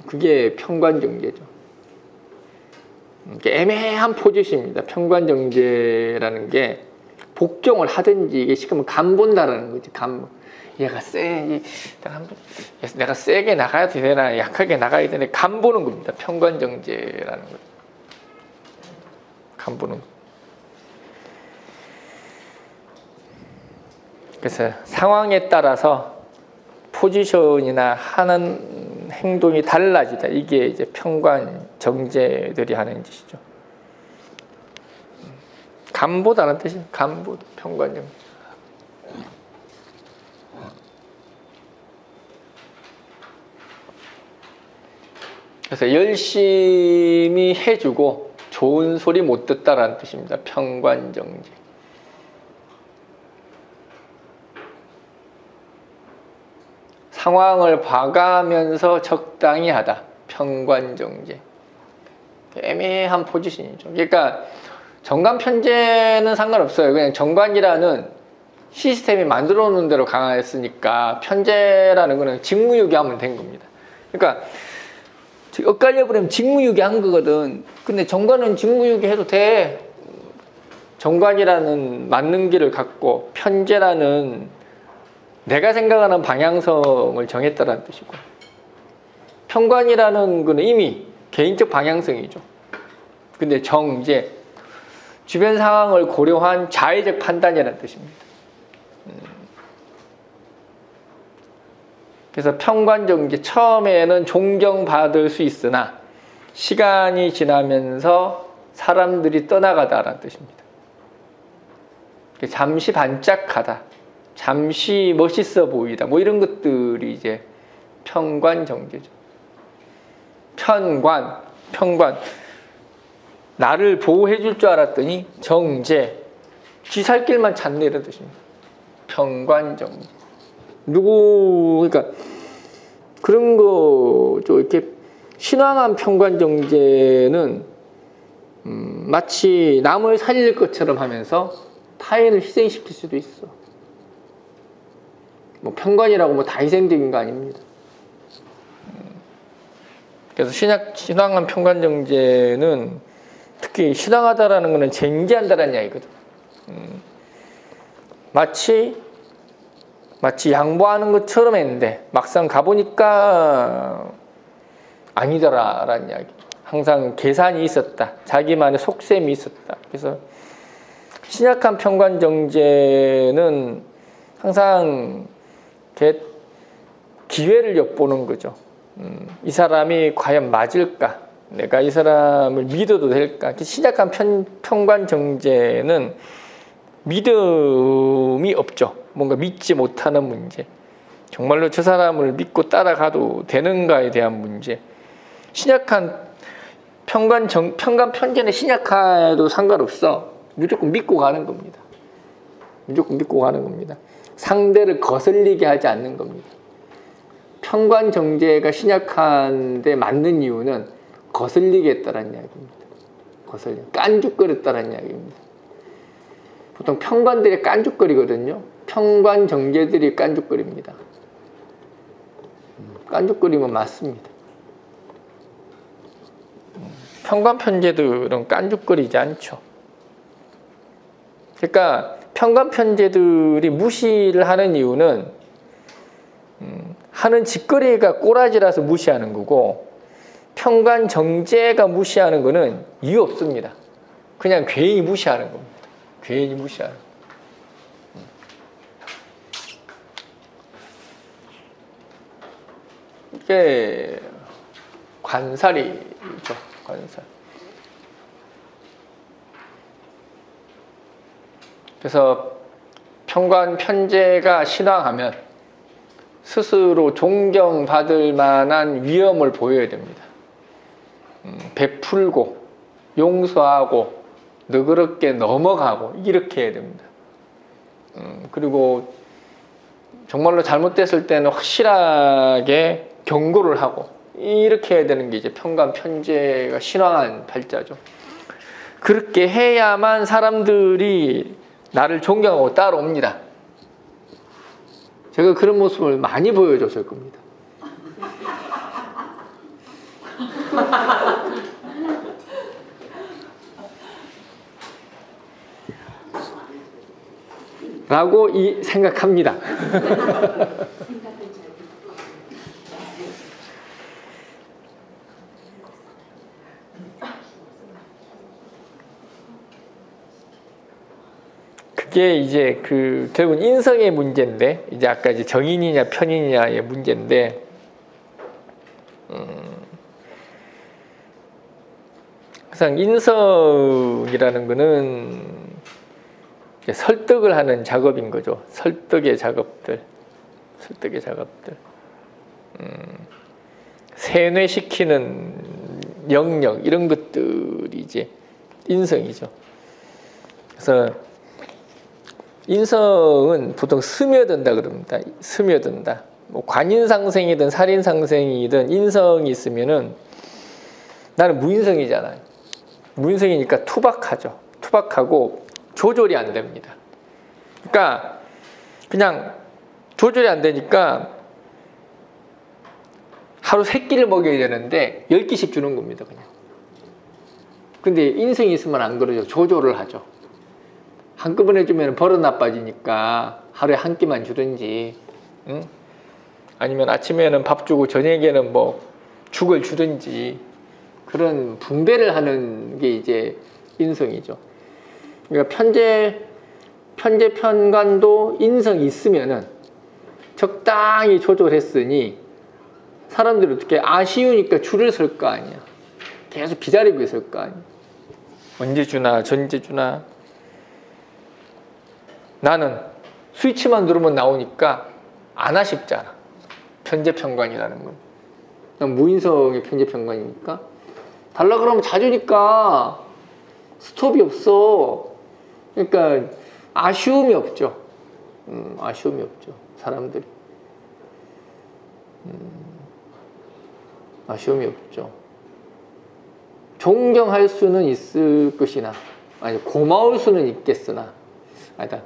Speaker 1: 그게 평관정제죠. 애매한 포지션입니다. 평관정제라는 게 복종을 하든지, 이게 시키면 간 본다라는 거지. 얘가 내가 세게 나가야 되나 약하게 나가야 되나 간 보는 겁니다. 평관정제라는 거. 간 보는 거. 그래서 상황에 따라서 포지션이나 하는 행동이 달라지다. 이게 이제 평관정제들이 하는 짓이죠. 간보다는 뜻이 간보다 평관정제. 그래서 열심히 해주고 좋은 소리 못 듣다라는 뜻입니다. 평관정제. 상황을 봐가면서 적당히 하다. 평관정제. 애매한 포지션이죠. 그러니까 정관편제는 상관없어요. 그냥 정관이라는 시스템이 만들어 놓은 대로 강화했으니까 편제라는 거는 직무유기하면 된 겁니다. 그러니까 엇갈려 버리면 직무유기한 거거든. 근데 정관은 직무유기 해도 돼. 정관이라는 맞는 길을 갖고 편제라는 내가 생각하는 방향성을 정했다는 뜻이고, 평관이라는 거는 이미 개인적 방향성이죠. 근데 정제, 주변 상황을 고려한 자의적 판단이라는 뜻입니다. 그래서 평관정제, 처음에는 존경받을 수 있으나 시간이 지나면서 사람들이 떠나가다라는 뜻입니다. 잠시 반짝하다, 잠시 멋있어 보이다, 뭐 이런 것들이 이제 편관정제죠. 편관. 나를 보호해 줄 줄 알았더니 정제, 쥐살길만 찾네 이런 뜻입니다. 편관정제. 그러니까 그런 거죠. 이렇게 신왕한 편관정제는 마치 남을 살릴 것처럼 하면서 타인을 희생시킬 수도 있어. 뭐 편관이라고 뭐 다 희생적인 거 아닙니다. 그래서 신왕한 편관정제는 특히 신왕하다라는 것은 쟁기한다라는 이야기거든. 마치 양보하는 것처럼 했는데 막상 가보니까 아니더라라는 이야기. 항상 계산이 있었다. 자기만의 속셈이 있었다. 그래서 신약한 편관정제는 항상 기회를 엿보는 거죠. 이 사람이 과연 맞을까? 내가 이 사람을 믿어도 될까? 신약한 편관정제는 믿음이 없죠. 뭔가 믿지 못하는 문제. 정말로 저 사람을 믿고 따라가도 되는가에 대한 문제. 신약한 편관 편제는 신약해도 상관없어. 무조건 믿고 가는 겁니다. 무조건 믿고 가는 겁니다. 상대를 거슬리게 하지 않는 겁니다. 편관정제가 신약한데 맞는 이유는 거슬리게 했다는 이야기입니다. 깐죽거렸다는 이야기입니다. 보통 편관들이 깐죽거리거든요. 편관정제들이 깐죽거립니다. 깐죽거리면 맞습니다. 편관편제들은 깐죽거리지 않죠. 그러니까 편관편제들이 무시를 하는 이유는 하는 짓거리가 꼬라지라서 무시하는 거고, 편관정제가 무시하는 거는 이유 없습니다. 그냥 괜히 무시하는 겁니다. 괜히 무시하는 거. 이게 관살이죠. 관살. 그래서 편관편제가 신앙하면 스스로 존경받을 만한 위엄을 보여야 됩니다. 베풀고 용서하고 너그럽게 넘어가고 이렇게 해야 됩니다. 그리고 정말로 잘못됐을 때는 확실하게 경고를 하고 이렇게 해야 되는 게 이제 편관편제가 신앙한 발자죠. 그렇게 해야만 사람들이 나를 존경하고 따라옵니다. 제가 그런 모습을 많이 보여줬을 겁니다. 라고 생각합니다. 그게 이제 결국은 인성의 문제인데, 이제 아까 이제 정인이냐 편인이냐의 문제인데, 항상 인성이라는 거는 설득을 하는 작업인 거죠. 설득의 작업들. 세뇌시키는 영역, 이런 것들이 이제 인성이죠. 그래서 인성은 보통 스며든다 그럽니다. 스며든다. 뭐 관인상생이든 살인상생이든 인성이 있으면은 나는 무인성이잖아요. 무인성이니까 투박하죠. 투박하고 조절이 안 됩니다. 그러니까 그냥 조절이 안 되니까 하루 3끼를 먹여야 되는데 10끼씩 주는 겁니다. 그냥. 근데 인성이 있으면 안 그러죠. 조절을 하죠. 한꺼번에 주면 버릇 나빠지니까 하루에 1끼만 주든지, 응? 아니면 아침에는 밥 주고 저녁에는 뭐 죽을 주든지, 그런 분배를 하는 게 이제 인성이죠. 그러니까 편관도 인성이 있으면은 적당히 조절했으니 사람들이 어떻게 아쉬우니까 줄을 설 거 아니야. 계속 기다리고 있을 거 아니야. 언제 주나, 전제 주나. 나는 스위치만 누르면 나오니까 안 아쉽잖아. 편제평관이라는 건. 난 무인성의 편제평관이니까. 달라 그러면 자주니까 스톱이 없어. 그러니까 아쉬움이 없죠. 아쉬움이 없죠. 사람들이. 아쉬움이 없죠. 존경할 수는 있을 것이나, 아니 고마울 수는 있겠으나, 아니다.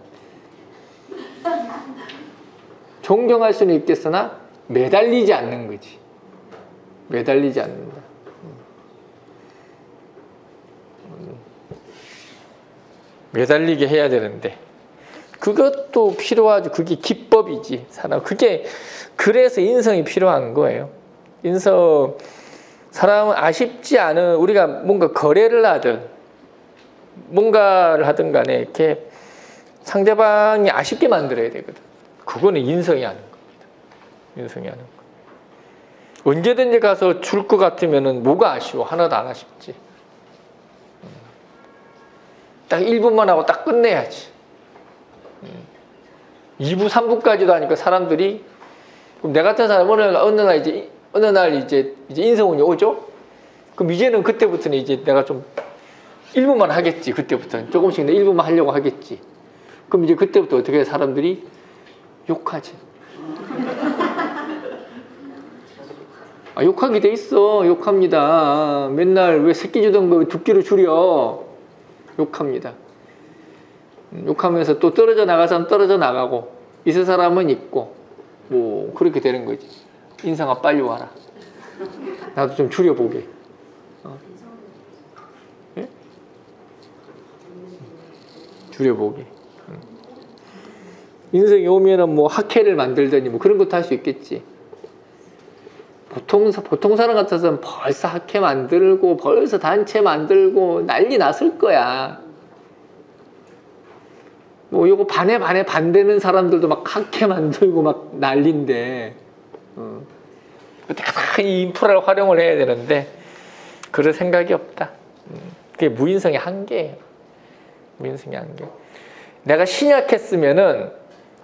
Speaker 1: 존경할 수는 있겠으나 매달리지 않는 거지. 매달리지 않는다. 매달리게 해야 되는데 그것도 필요하죠. 그게 기법이지. 그게 그래서 인성이 필요한 거예요. 사람은 아쉽지 않은, 우리가 뭔가 거래를 하든 뭔가를 하든 간에 이렇게 상대방이 아쉽게 만들어야 되거든. 그거는 인성이 하는 겁니다. 인성이 하는 거. 언제든지 가서 줄 것 같으면은 뭐가 아쉬워? 하나도 안 아쉽지. 딱 1분만 하고 딱 끝내야지. 2부, 3부까지도 하니까 사람들이, 그럼 내 같은 사람 어느 날 이제 인성운이 오죠? 그럼 이제는 그때부터는 이제 내가 좀 1부만 하겠지. 그때부터는 조금씩 1부만 하려고 하겠지. 그럼 이제 그때부터 어떻게 해? 사람들이 욕하지. 욕하게 돼 있어. 욕합니다. 맨날 왜 새끼 주던 거 두 끼로 줄여. 욕합니다. 욕하면서 또 떨어져 나갈 사람 떨어져 나가고, 있을 사람은 있고, 뭐 그렇게 되는 거지. 인성아 빨리 와라. 나도 좀 줄여보게. 예? 줄여보게. 인성이 오면은 뭐 학회를 만들더니 뭐 그런 것도 할 수 있겠지. 보통 사람 같아서는 벌써 학회 만들고 벌써 단체 만들고 난리 났을 거야. 뭐 요거 반에 반대는 사람들도 막 학회 만들고 막 난리인데, 어떻게 이 인프라를 활용을 해야 되는데 그럴 생각이 없다. 그게 무인성의 한계예요. 무인성의 한계. 내가 신약했으면은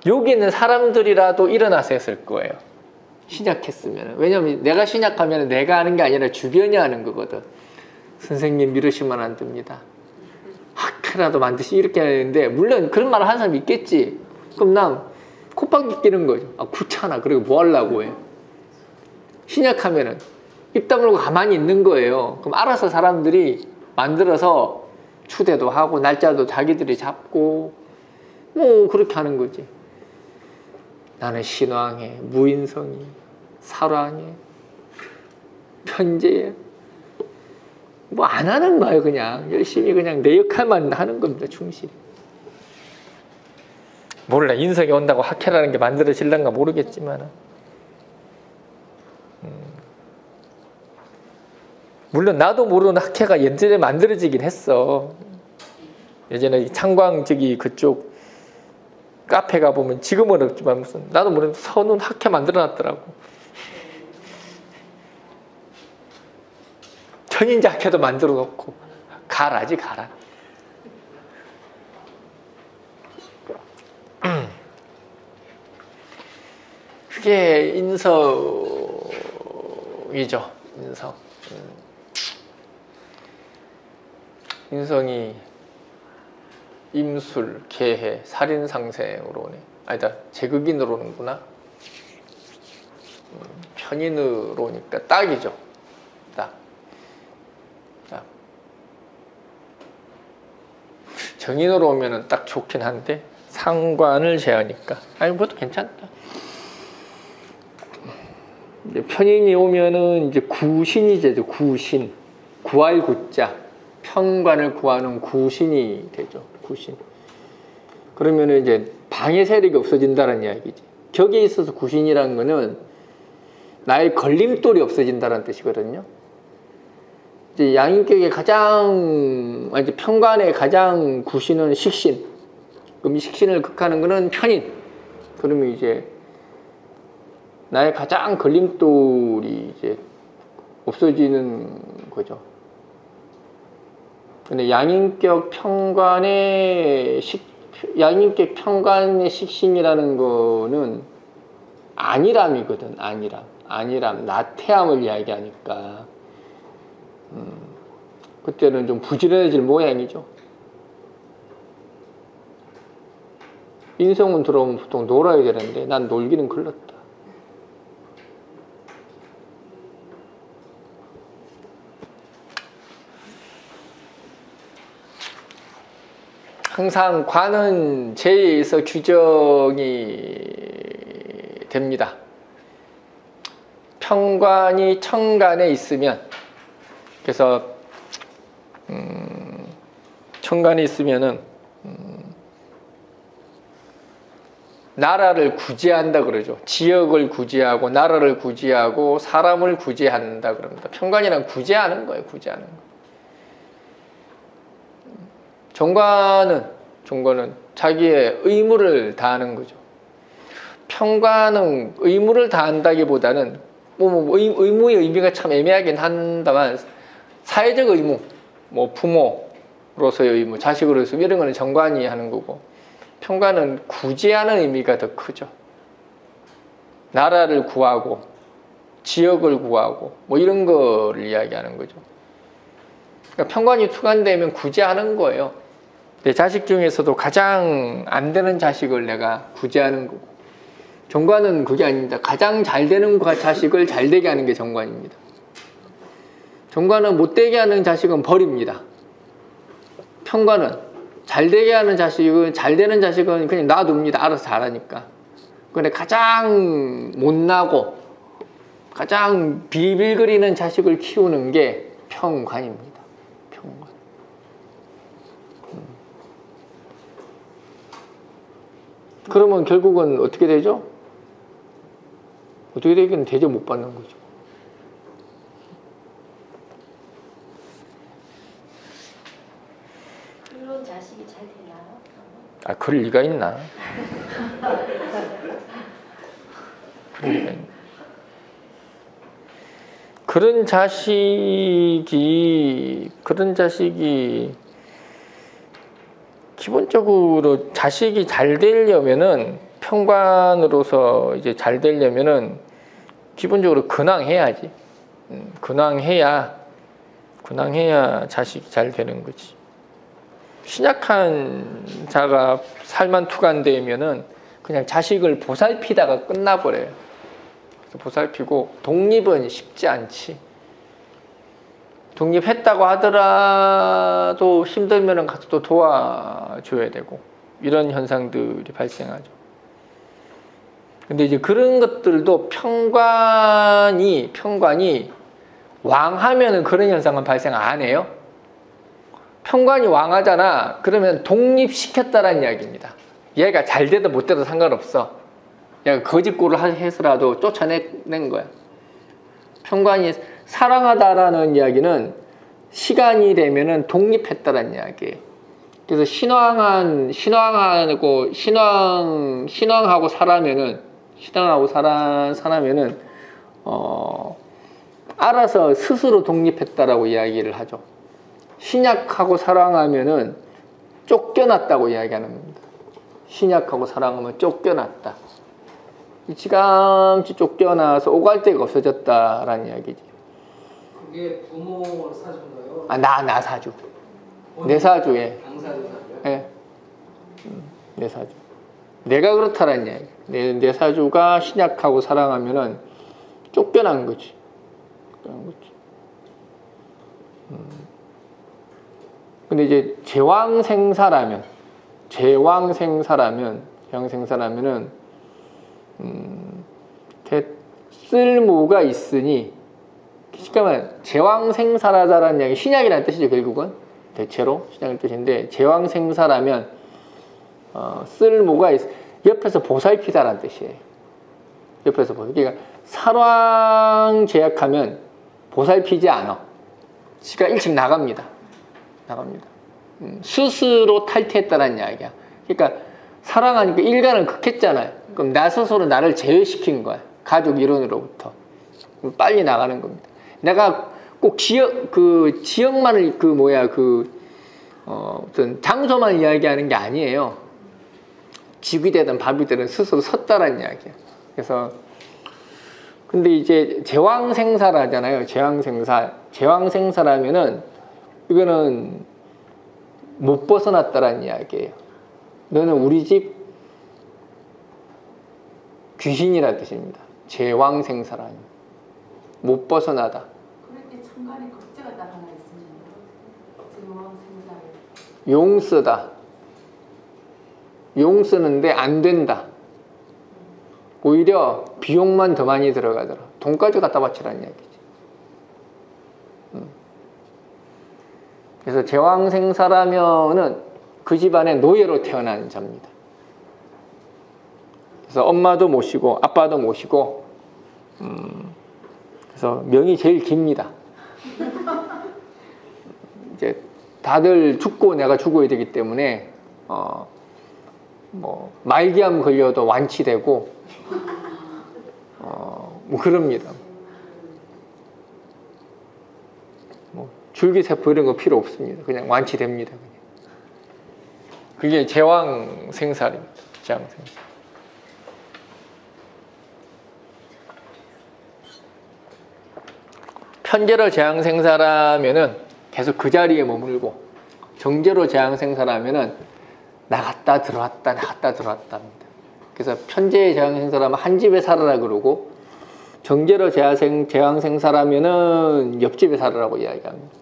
Speaker 1: 여기 있는 사람들이라도 일어나서 했을 거예요. 신약했으면. 왜냐면 내가 신약하면 내가 하는 게 아니라 주변이 하는 거거든. 선생님 미루시면 안 됩니다. 학회라도 만드시 이렇게 하는데, 물론 그런 말을 하는 사람이 있겠지. 그럼 난 콧방귀 끼는 거죠. 귀찮아. 그리고 뭐 하려고 해. 신약하면은 입 다물고 가만히 있는 거예요. 그럼 알아서 사람들이 만들어서 추대도 하고 날짜도 자기들이 잡고 뭐 그렇게 하는 거지. 나는 신왕해, 무인성이, 살왕해, 편제해. 뭐 안 하는 거예요. 그냥 열심히 그냥 내 역할만 하는 겁니다. 충실히. 몰라. 인성이 온다고 학회라는 게 만들어질란가 모르겠지만, 물론 나도 모르는 학회가 예전에 만들어지긴 했어. 예전에 창광 그쪽 카페 가보면 지금은 없지만 무슨 나도 모르는 서는 학회 만들어놨더라고. 천인제 학회도 만들어 놓고 가라지 가라. 그게 인성이죠. 인성. 인성이 임술, 계해, 살인상생으로 오네. 아니다, 제극인으로 오는구나. 편인으로 오니까 딱이죠. 딱. 정인으로 오면은 딱 좋긴 한데 상관을 제하니까 아니 그것도 괜찮다. 이제 편인이 오면은 이제 구신이 되죠. 구신, 구할 구자, 편관을 구하는 구신이 되죠. 구신. 그러면은 이제 방해 세력이 없어진다는 이야기지. 격에 있어서 구신이라는 거는 나의 걸림돌이 없어진다는 뜻이거든요. 이제 양인격의 가장, 이제 편관의 가장 구신은 식신. 그럼 이 식신을 극하는 거는 편인. 그러면 이제 나의 가장 걸림돌이 이제 없어지는 거죠. 근데 양인격 편관의 양육계 평관의 식신이라는 거는 안일함이거든. 안일함, 나태함을 이야기하니까 그때는 좀 부지런해질 모양이죠. 인성은 들어오면 보통 놀아야 되는데 난 놀기는 글렀다. 항상 관은 제에 의해서 규정이 됩니다. 평관이 천간에 있으면, 그래서 천간에 있으면은 나라를 구제한다 그러죠. 지역을 구제하고 나라를 구제하고 사람을 구제한다 그럽니다. 평관이란 구제하는 거예요. 구제하는 거. 정관은 자기의 의무를 다하는 거죠. 평관은 의무를 다한다기보다는 의무의 의미가 참 애매하긴 한다만 사회적 의무, 부모로서의 의무, 자식으로서 이런 거는 정관이 하는 거고, 평관은 구제하는 의미가 더 크죠. 나라를 구하고 지역을 구하고 이런 거를 이야기하는 거죠. 그러니까 평관이 투관되면 구제하는 거예요. 내 자식 중에서도 가장 안 되는 자식을 내가 구제하는 거고, 정관은 그게 아닙니다. 가장 잘 되는 자식을 잘 되게 하는 게 정관입니다. 정관은 못 되게 하는 자식은 버립니다. 평관은 잘 되게 하는 자식은, 잘 되는 자식은 그냥 놔둡니다. 알아서 잘하니까. 근데 가장 못나고 가장 비빌거리는 자식을 키우는 게 평관입니다. 평관. 그러면 결국은 어떻게 되죠? 어떻게 되긴 대접 못 받는 거죠.
Speaker 2: 그런 자식이 잘 되나요?
Speaker 1: 아, 그럴 리가 있나? 그런 자식이 기본적으로 자식이 잘 되려면은, 평관으로서 이제 잘 되려면은 기본적으로 근황해야지. 근황해야 자식이 잘 되는 거지. 신약한 자가 살만 투관되면은 그냥 자식을 보살피다가 끝나버려요. 그래서 보살피고 독립은 쉽지 않지. 독립했다고 하더라도 힘들면은 가서 또 도와줘야 되고, 이런 현상들이 발생하죠. 근데 이제 그런 것들도 평관이 왕하면은 그런 현상은 발생 안 해요. 평관이 왕하잖아. 그러면 독립시켰다라는 이야기입니다. 얘가 잘 되든 못 되든 상관없어. 얘가 거짓골을 해서라도 쫓아낸 거야. 평관이 사랑하다라는 이야기는 시간이 되면은 독립했다라는 이야기예요. 그래서 신앙하고 살아면은 알아서 스스로 독립했다라고 이야기를 하죠. 신약하고 사랑하면은 쫓겨났다고 이야기하는 겁니다. 신약하고 사랑하면 쫓겨났다. 일찌감치 쫓겨나서 오갈 데가 없어졌다라는 이야기지.
Speaker 3: 그게 부모 사주인가요?
Speaker 1: 아, 나 사주. 내 사주에.
Speaker 3: 당사주 사주요?
Speaker 1: 예. 내 사주. 내가 그렇다라는 이야기. 내 사주가 신약하고 사랑하면은 쫓겨난 거지. 근데 이제 제왕생사라면은 쓸모가 있으니, 그러니까 제왕생사라자라는 이야기, 신약이라는 뜻이죠. 결국은 대체로 신약의 뜻인데, 제왕생사라면 쓸모가 옆에서 보살피다라는 뜻이에요. 옆에서 그러니까 살왕 제약하면 보살피지 않아. 지가 일찍 나갑니다. 스스로 탈퇴했다는 이야기야. 그러니까 사랑하니까 일간을 극했잖아요. 그럼 나 스스로 나를 제외시킨 거야. 가족 일원으로부터. 빨리 나가는 겁니다. 내가 꼭 지역만을 어떤 장소만 이야기하는 게 아니에요. 쥐이 되든 밥이 되든 스스로 섰다라는 이야기야. 그래서 근데 이제 제왕생사라잖아요. 제왕생사라면은 이거는 못 벗어났다라는 이야기예요. 너는 우리 집 귀신이라는 뜻입니다. 제왕생사라니 못 벗어나다.
Speaker 4: 그럴 때 참관에 겁재가 딱 하나 있습니다. 제왕생사를
Speaker 1: 용 쓰다. 용 쓰는데 안 된다. 오히려 비용만 더 많이 들어가더라. 돈까지 갖다 바치라는 이야기지. 그래서 제왕생사라면은 그 집안의 노예로 태어난 자입니다. 그래서 엄마도 모시고 아빠도 모시고 그래서 명이 제일 깁니다. 이제 다들 죽고 내가 죽어야 되기 때문에 뭐 말기암 걸려도 완치되고 뭐 그럽니다. 뭐 줄기세포 이런 거 필요 없습니다. 그냥 완치됩니다. 그냥. 그게 제왕생사입니다. 제왕생사. 편제로 제왕생사라면은 계속 그 자리에 머물고, 정제로 제왕생사라면은 나갔다 들어왔다 나갔다 들어왔다 합니다. 그래서 편제의 제왕생사라면 한 집에 살아라 그러고, 정제로 제왕생사라면은 옆집에 살아라고 이야기합니다.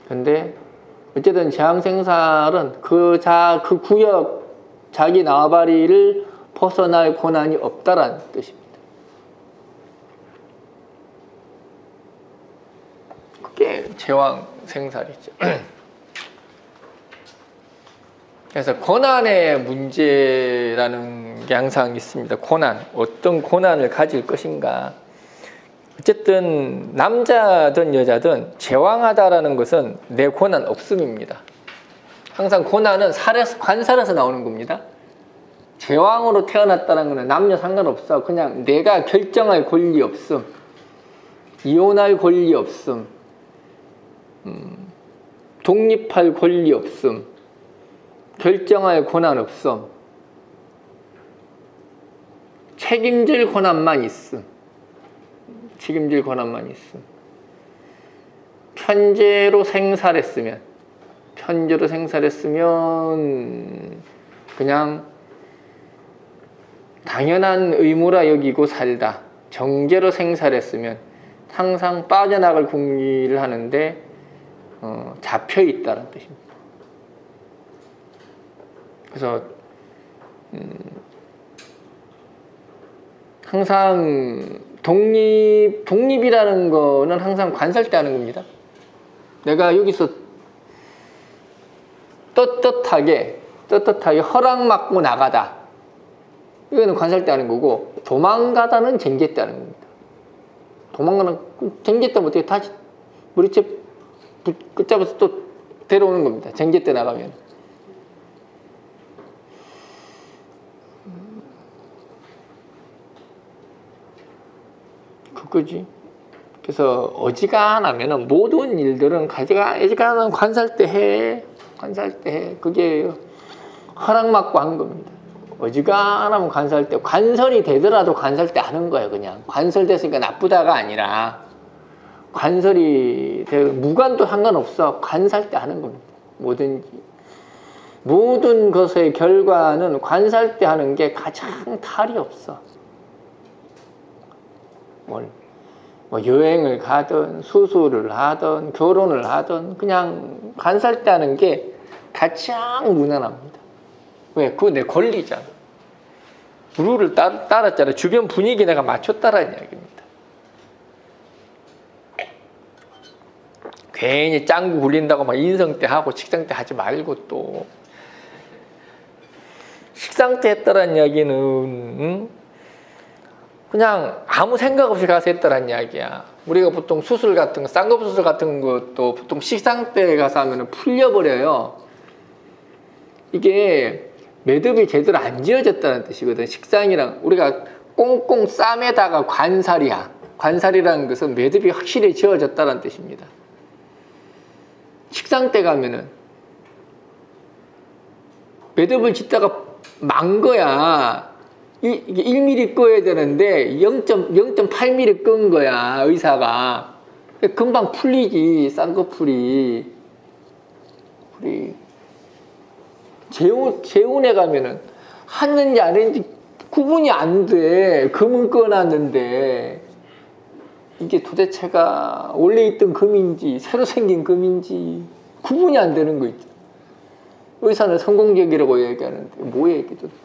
Speaker 1: 근데 어쨌든 제왕생사는 그 구역 자기 나와바리를 벗어날 권한이 없다라는 뜻입니다. 그게 제왕생사이죠. 그래서 고난의 문제라는 게 항상 있습니다. 고난, 어떤 고난을 가질 것인가. 어쨌든 남자든 여자든 제왕하다라는 것은 내 고난 없음입니다. 항상 고난은 관살에서 나오는 겁니다. 제왕으로 태어났다는 것은 남녀 상관없어. 그냥 내가 결정할 권리 없음, 이혼할 권리 없음, 독립할 권리 없음, 결정할 권한 없음, 책임질 권한만 있음. 책임질 권한만 있음. 편제로 생살했으면 그냥 당연한 의무라 여기고 살다. 정제로 생살했으면 항상 빠져나갈 궁리를 하는데 잡혀있다는 뜻입니다. 그래서 항상 독립이라는 거는 항상 관살 때 하는 겁니다. 내가 여기서 떳떳하게 허락받고 나가다. 이거는 관살 때 하는 거고, 도망가다는 쟁제 때 하는 겁니다. 도망가는, 쟁제 때면 어떻게 다시 머리채 끝잡아서 또 데려오는 겁니다. 쟁제 때 나가면. 그거지. 그래서 어지간하면은 모든 일들은 어지간하면 관살 때 해. 그게 허락받고 한 겁니다. 어지간하면 관살 때, 관설이 되더라도 관살 때 하는 거예요. 그냥 관설됐으니까 나쁘다가 아니라, 관설이 무관도 상관없어. 관살 때 하는 겁니다. 뭐든지 모든 것의 결과는 관살 때 하는 게 가장 탈이 없어. 뭐 여행을 가든 수술을 하든 결혼을 하든 그냥 관살 때 하는 게 가장 무난합니다. 왜? 그거 내 권리잖아. 룰을 따랐잖아. 주변 분위기 내가 맞췄다라는 이야기입니다. 괜히 짱구 굴린다고 막 인성 때 하고 식상 때 하지 말고, 또 식상 때 했다라는 이야기는 그냥 아무 생각 없이 가서 했다라는 이야기야. 우리가 보통 수술 같은 거, 쌍꺼풀 수술 같은 것도 보통 식상 때 가서 하면 풀려버려요. 이게 매듭이 제대로 안 지어졌다는 뜻이거든. 식상이랑 우리가 꽁꽁 쌈에다가 관살이야. 관살이라는 것은 매듭이 확실히 지어졌다는 뜻입니다. 식상 때 가면은 매듭을 짓다가 망 거야. 이게 1mm 꺼야 되는데 0.8mm 끈 거야, 의사가. 금방 풀리지, 쌍꺼풀이. 재혼에 가면은 했는지 안 했는지 구분이 안 돼. 금은 꺼놨는데 이게 도대체가 원래 있던 금인지 새로 생긴 금인지 구분이 안 되는 거 있죠. 의사는 성공적이라고 얘기하는데 뭐야 이게 도대체.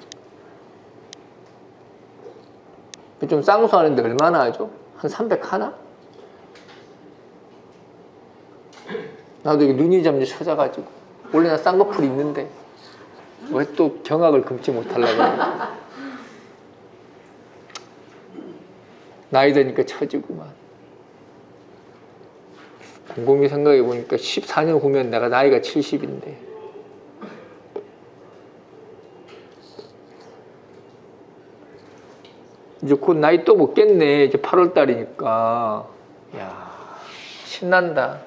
Speaker 1: 좀 쌍수하는데 얼마나 하죠? 한 300 하나? 나도 이게 눈이 잠시 찾아가지고 원래 나 쌍꺼풀이 있는데 왜 또 경악을 금치 못하려고 나이 드니까 처지구만. 곰곰이 생각해 보니까 14년 후면 내가 나이가 70인데 이제 곧 나이 또 먹겠네. 이제 8월 달이니까. 야, 신난다.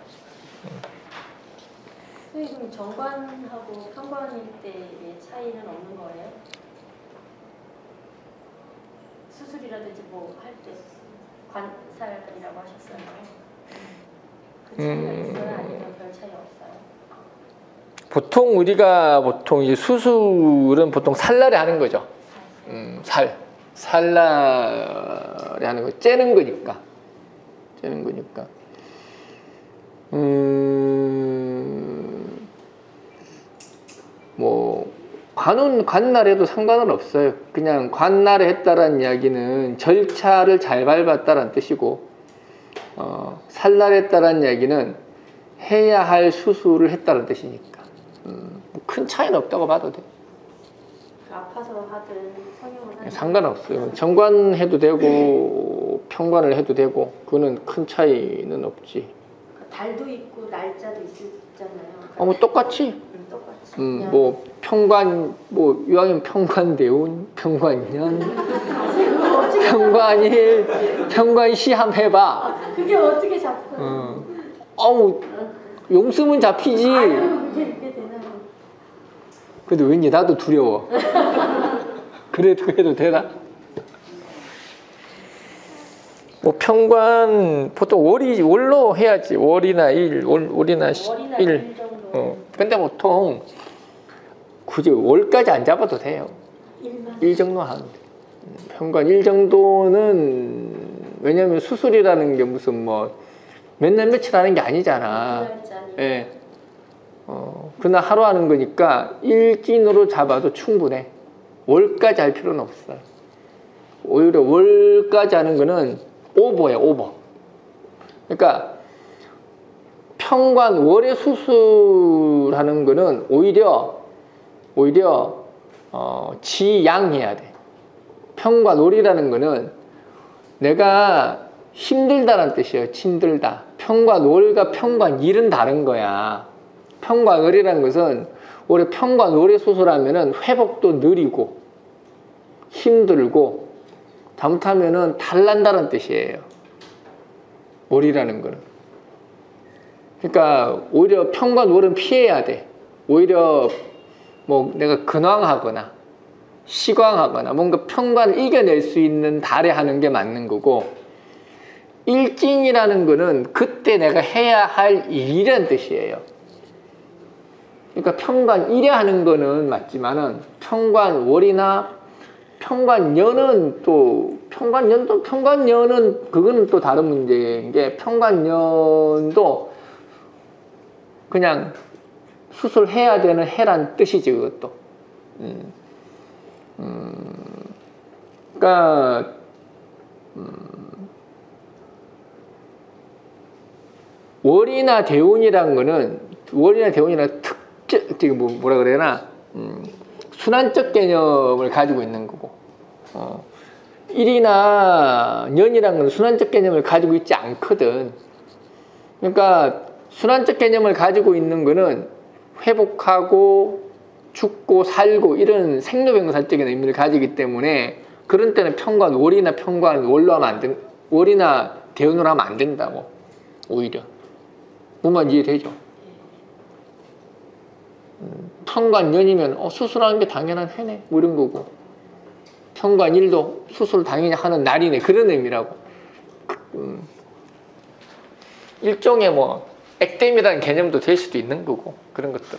Speaker 2: 선생님, 정관하고 편관일 때의 차이는 없는 거예요? 수술이라든지 뭐 할 때 관살이라고 하셨어요. 그 차이가 있어요? 아니면 별 차이 없어요?
Speaker 1: 보통 우리가 이제 수술은 보통 살날에 하는 거죠. 살날에 하는 거. 째는 거니까. 뭐 관날해도 상관은 없어요. 그냥 관날에 했다라는 이야기는 절차를 잘 밟았다라는 뜻이고, 살날했다라는 이야기는 해야 할 수술을 했다는 뜻이니까 큰 차이는 없다고 봐도 돼.
Speaker 2: 아파서 하든 성형을 하든
Speaker 1: 상관없어요. 정관해도 되고 편관을 해도 되고 그거는 큰 차이는 없지.
Speaker 2: 달도 있고 날짜도 있잖아요.
Speaker 1: 뭐 똑같이.
Speaker 2: 똑같이.
Speaker 1: 뭐 평관, 뭐 이왕이면 평관대운, 평관년, 평관일, 평관시 한번 해봐.
Speaker 2: 그게 어떻게 잡혀요?
Speaker 1: 용수면 잡히지.
Speaker 2: 그게 되나요?
Speaker 1: 근데 왠지 나도 두려워. 그래도 해도 되나? 뭐 평관 보통 월로 해야지. 월이나 일.
Speaker 2: 정도.
Speaker 1: 근데 보통 굳이 월까지 안 잡아도 돼요. 1 정도 하는데. 평관 1 정도는 왜냐면 수술이라는 게 무슨 뭐 몇 날 며칠 하는 게 아니잖아. 예. 그날 하루 하는 거니까 일진으로 잡아도 충분해. 월까지 할 필요는 없어요. 오히려 월까지 하는 거는 오버야, 오버. 그러니까 평관 월에 수술하는 거는 오히려 지양해야 돼. 평관 월이라는 거는 내가 힘들다는 뜻이에요. 힘들다. 평관 월과 평관 일은 다른 거야. 평관 월이라는 것은 올해 평관 월에 수술하면은 회복도 느리고 힘들고 잘못하면은 탈난다는 뜻이에요. 월이라는 거는. 그러니까 오히려 평관 월은 피해야 돼. 오히려 뭐 내가 근황하거나 시광하거나 뭔가 평관을 이겨낼 수 있는 달에 하는 게 맞는 거고, 일진이라는 거는 그때 내가 해야 할 일이라는 뜻이에요. 그러니까 평관 1에 하는 거는 맞지만은 평관 월이나 평관년은 그거는 또 다른 문제인 게, 평관년도 그냥 수술해야 되는 해란 뜻이지, 그것도. 그러니까 월이나 대운이란 거는, 월이나 대운이나 지금 뭐라 그래야 되나, 순환적 개념을 가지고 있는 거고, 일이나 년이란 건 순환적 개념을 가지고 있지 않거든. 그러니까 순환적 개념을 가지고 있는 거는 회복하고 죽고 살고 이런 생로병사적인 의미를 가지기 때문에, 그런 때는 평관 월이나 평관 월로 하면 안 된, 월이나 대운으로 하면 안 된다고. 오히려 뭔가 이해되죠? 현관연이면 수술하는 게 당연한 해네 뭐 이런 거고, 현관일도 수술 당연히 하는 날이네 그런 의미라고. 일종의 뭐 액땜이라는 개념도 될 수도 있는 거고 그런 것들.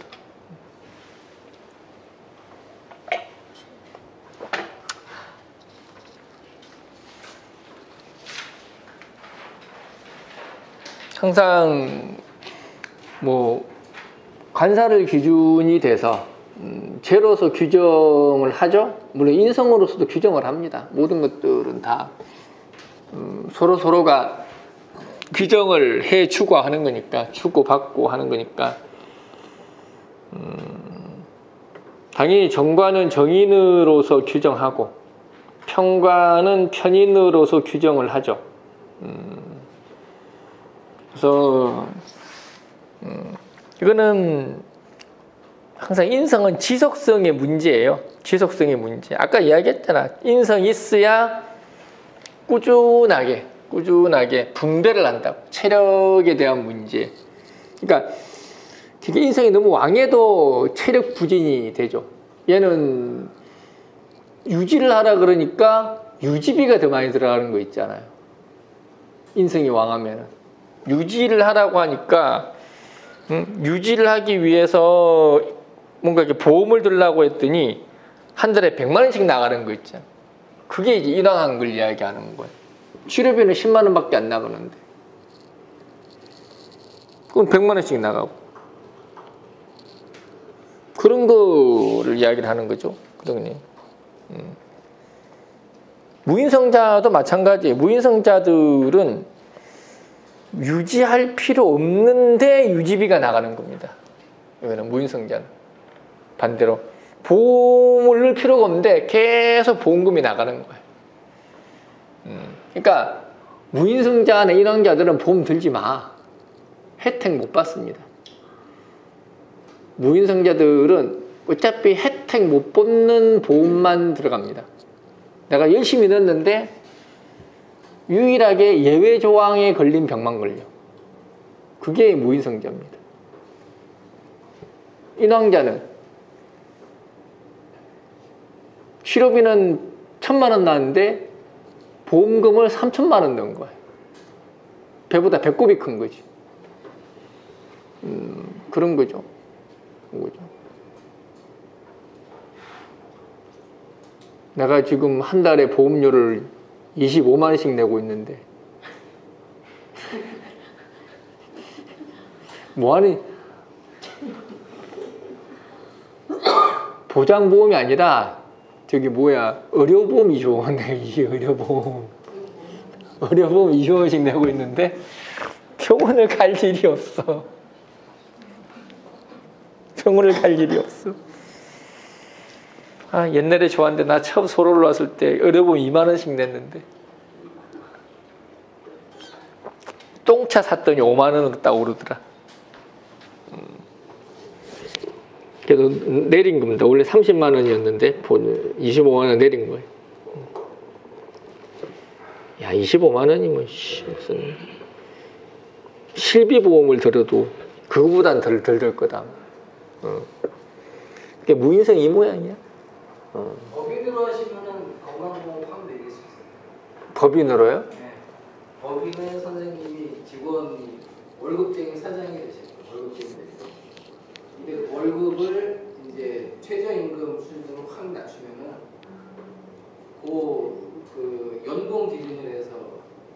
Speaker 1: 항상 뭐 관사를 기준이 돼서 죄로서 규정을 하죠. 물론 인성으로서도 규정을 합니다. 모든 것들은 다 서로가 규정을 해 주고 하는 거니까, 주고받고 하는 거니까. 당연히 정관은 정인으로서 규정하고 편관은 편인으로서 규정을 하죠. 그래서 이거는 항상 인성은 지속성의 문제예요. 지속성의 문제. 아까 이야기했잖아. 인성이 있어야 꾸준하게 분배를 한다고. 체력에 대한 문제. 그러니까 되게 인성이 너무 왕해도 체력 부진이 되죠. 얘는 유지를 하라 그러니까 유지비가 더 많이 들어가는 거 있잖아요. 인성이 왕하면은 유지를 하라고 하니까 유지를 하기 위해서 뭔가 이렇게 보험을 들라고 했더니 한 달에 100만 원씩 나가는 거 있잖아요. 그게 이제 인왕한 걸 이야기하는 거예요. 치료비는 10만 원밖에 안 나가는데 그건 100만 원씩 나가고 그런 거를 이야기를 하는 거죠. 그러니 무인성자도 마찬가지예요. 무인성자들은 유지할 필요 없는데 유지비가 나가는 겁니다. 이거는 무인성자는 반대로 보험을 넣을 필요가 없는데 계속 보험금이 나가는 거예요. 그러니까 무인성자나 인왕자들은 보험 들지 마. 혜택 못 받습니다. 무인성자들은 어차피 혜택 못 받는 보험만 들어갑니다. 내가 열심히 넣었는데 유일하게 예외 조항에 걸린 병만 걸려. 그게 무인성자입니다. 인왕자는 치료비는 1,000만 원 나왔는데 보험금을 3,000만 원 넣은 거예요. 배보다 배꼽이 큰 거지. 그런 거죠. 내가 지금 한 달에 보험료를 25만 원씩 내고 있는데 뭐하니? 보장보험이 아니라 저기 뭐야 의료보험이죠. 이 의료보험 20만 원씩 내고 있는데 병원을 갈 일이 없어. 병원을 갈 일이 없어. 아, 옛날에 좋았는데 나 처음 서울로 왔을 때 의료보험 2만 원씩 냈는데 똥차 샀더니 5만 원으로 딱 오르더라. 그래도 내린 겁니다. 원래 30만 원이었는데 25만 원 내린 거예요. 야, 25만 원이면 무슨 실비보험을 들어도 그거보단 덜 들 거다. 그게 무인성 이 모양이야.
Speaker 3: 법인으로 하시면은 건강보험 확 내릴 수 있어요.
Speaker 1: 법인으로요?
Speaker 3: 네. 법인은 선생님이 직원이 월급쟁이 사장이 되시고 월급쟁이 되시고 근데 월급을 이제 최저임금 수준으로 확 낮추면은 그 연봉 기준으로 해서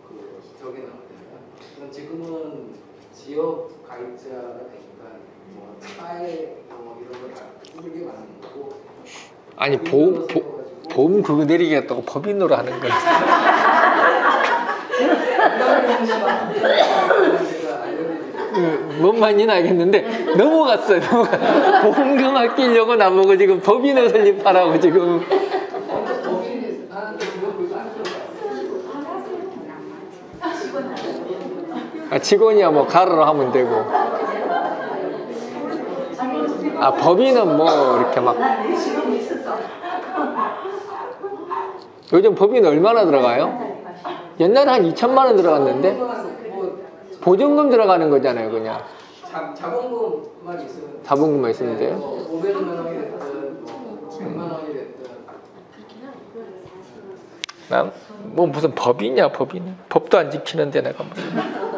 Speaker 3: 그 저게 나오잖아요. 그럼 지금은 지역 가입자가 되니까 뭐 차에 뭐 이런 거 다 꾸르게 많은 거고.
Speaker 1: 아니 보험 그거 내리겠다고 법인으로 하는 거지. 뭔 말인지는 알겠는데 넘어갔어요. 보험금 아끼려고 나보고 지금 법인을 설립하라고 지금. 아, 직원이야 뭐 가로로 하면 되고. 아, 법인은 뭐 이렇게 막 요즘 법인 얼마나 들어가요? 옛날에 한 2천만 원 들어갔는데 보증금 들어가는 거잖아요. 그냥
Speaker 3: 자본금만 있으면
Speaker 1: 자본금만 있으면 돼요?
Speaker 3: 500만 원이 됐든 100만 원이 됐든
Speaker 1: 난 뭐 무슨 법이냐 법이냐 법도 안 지키는데 내가 무슨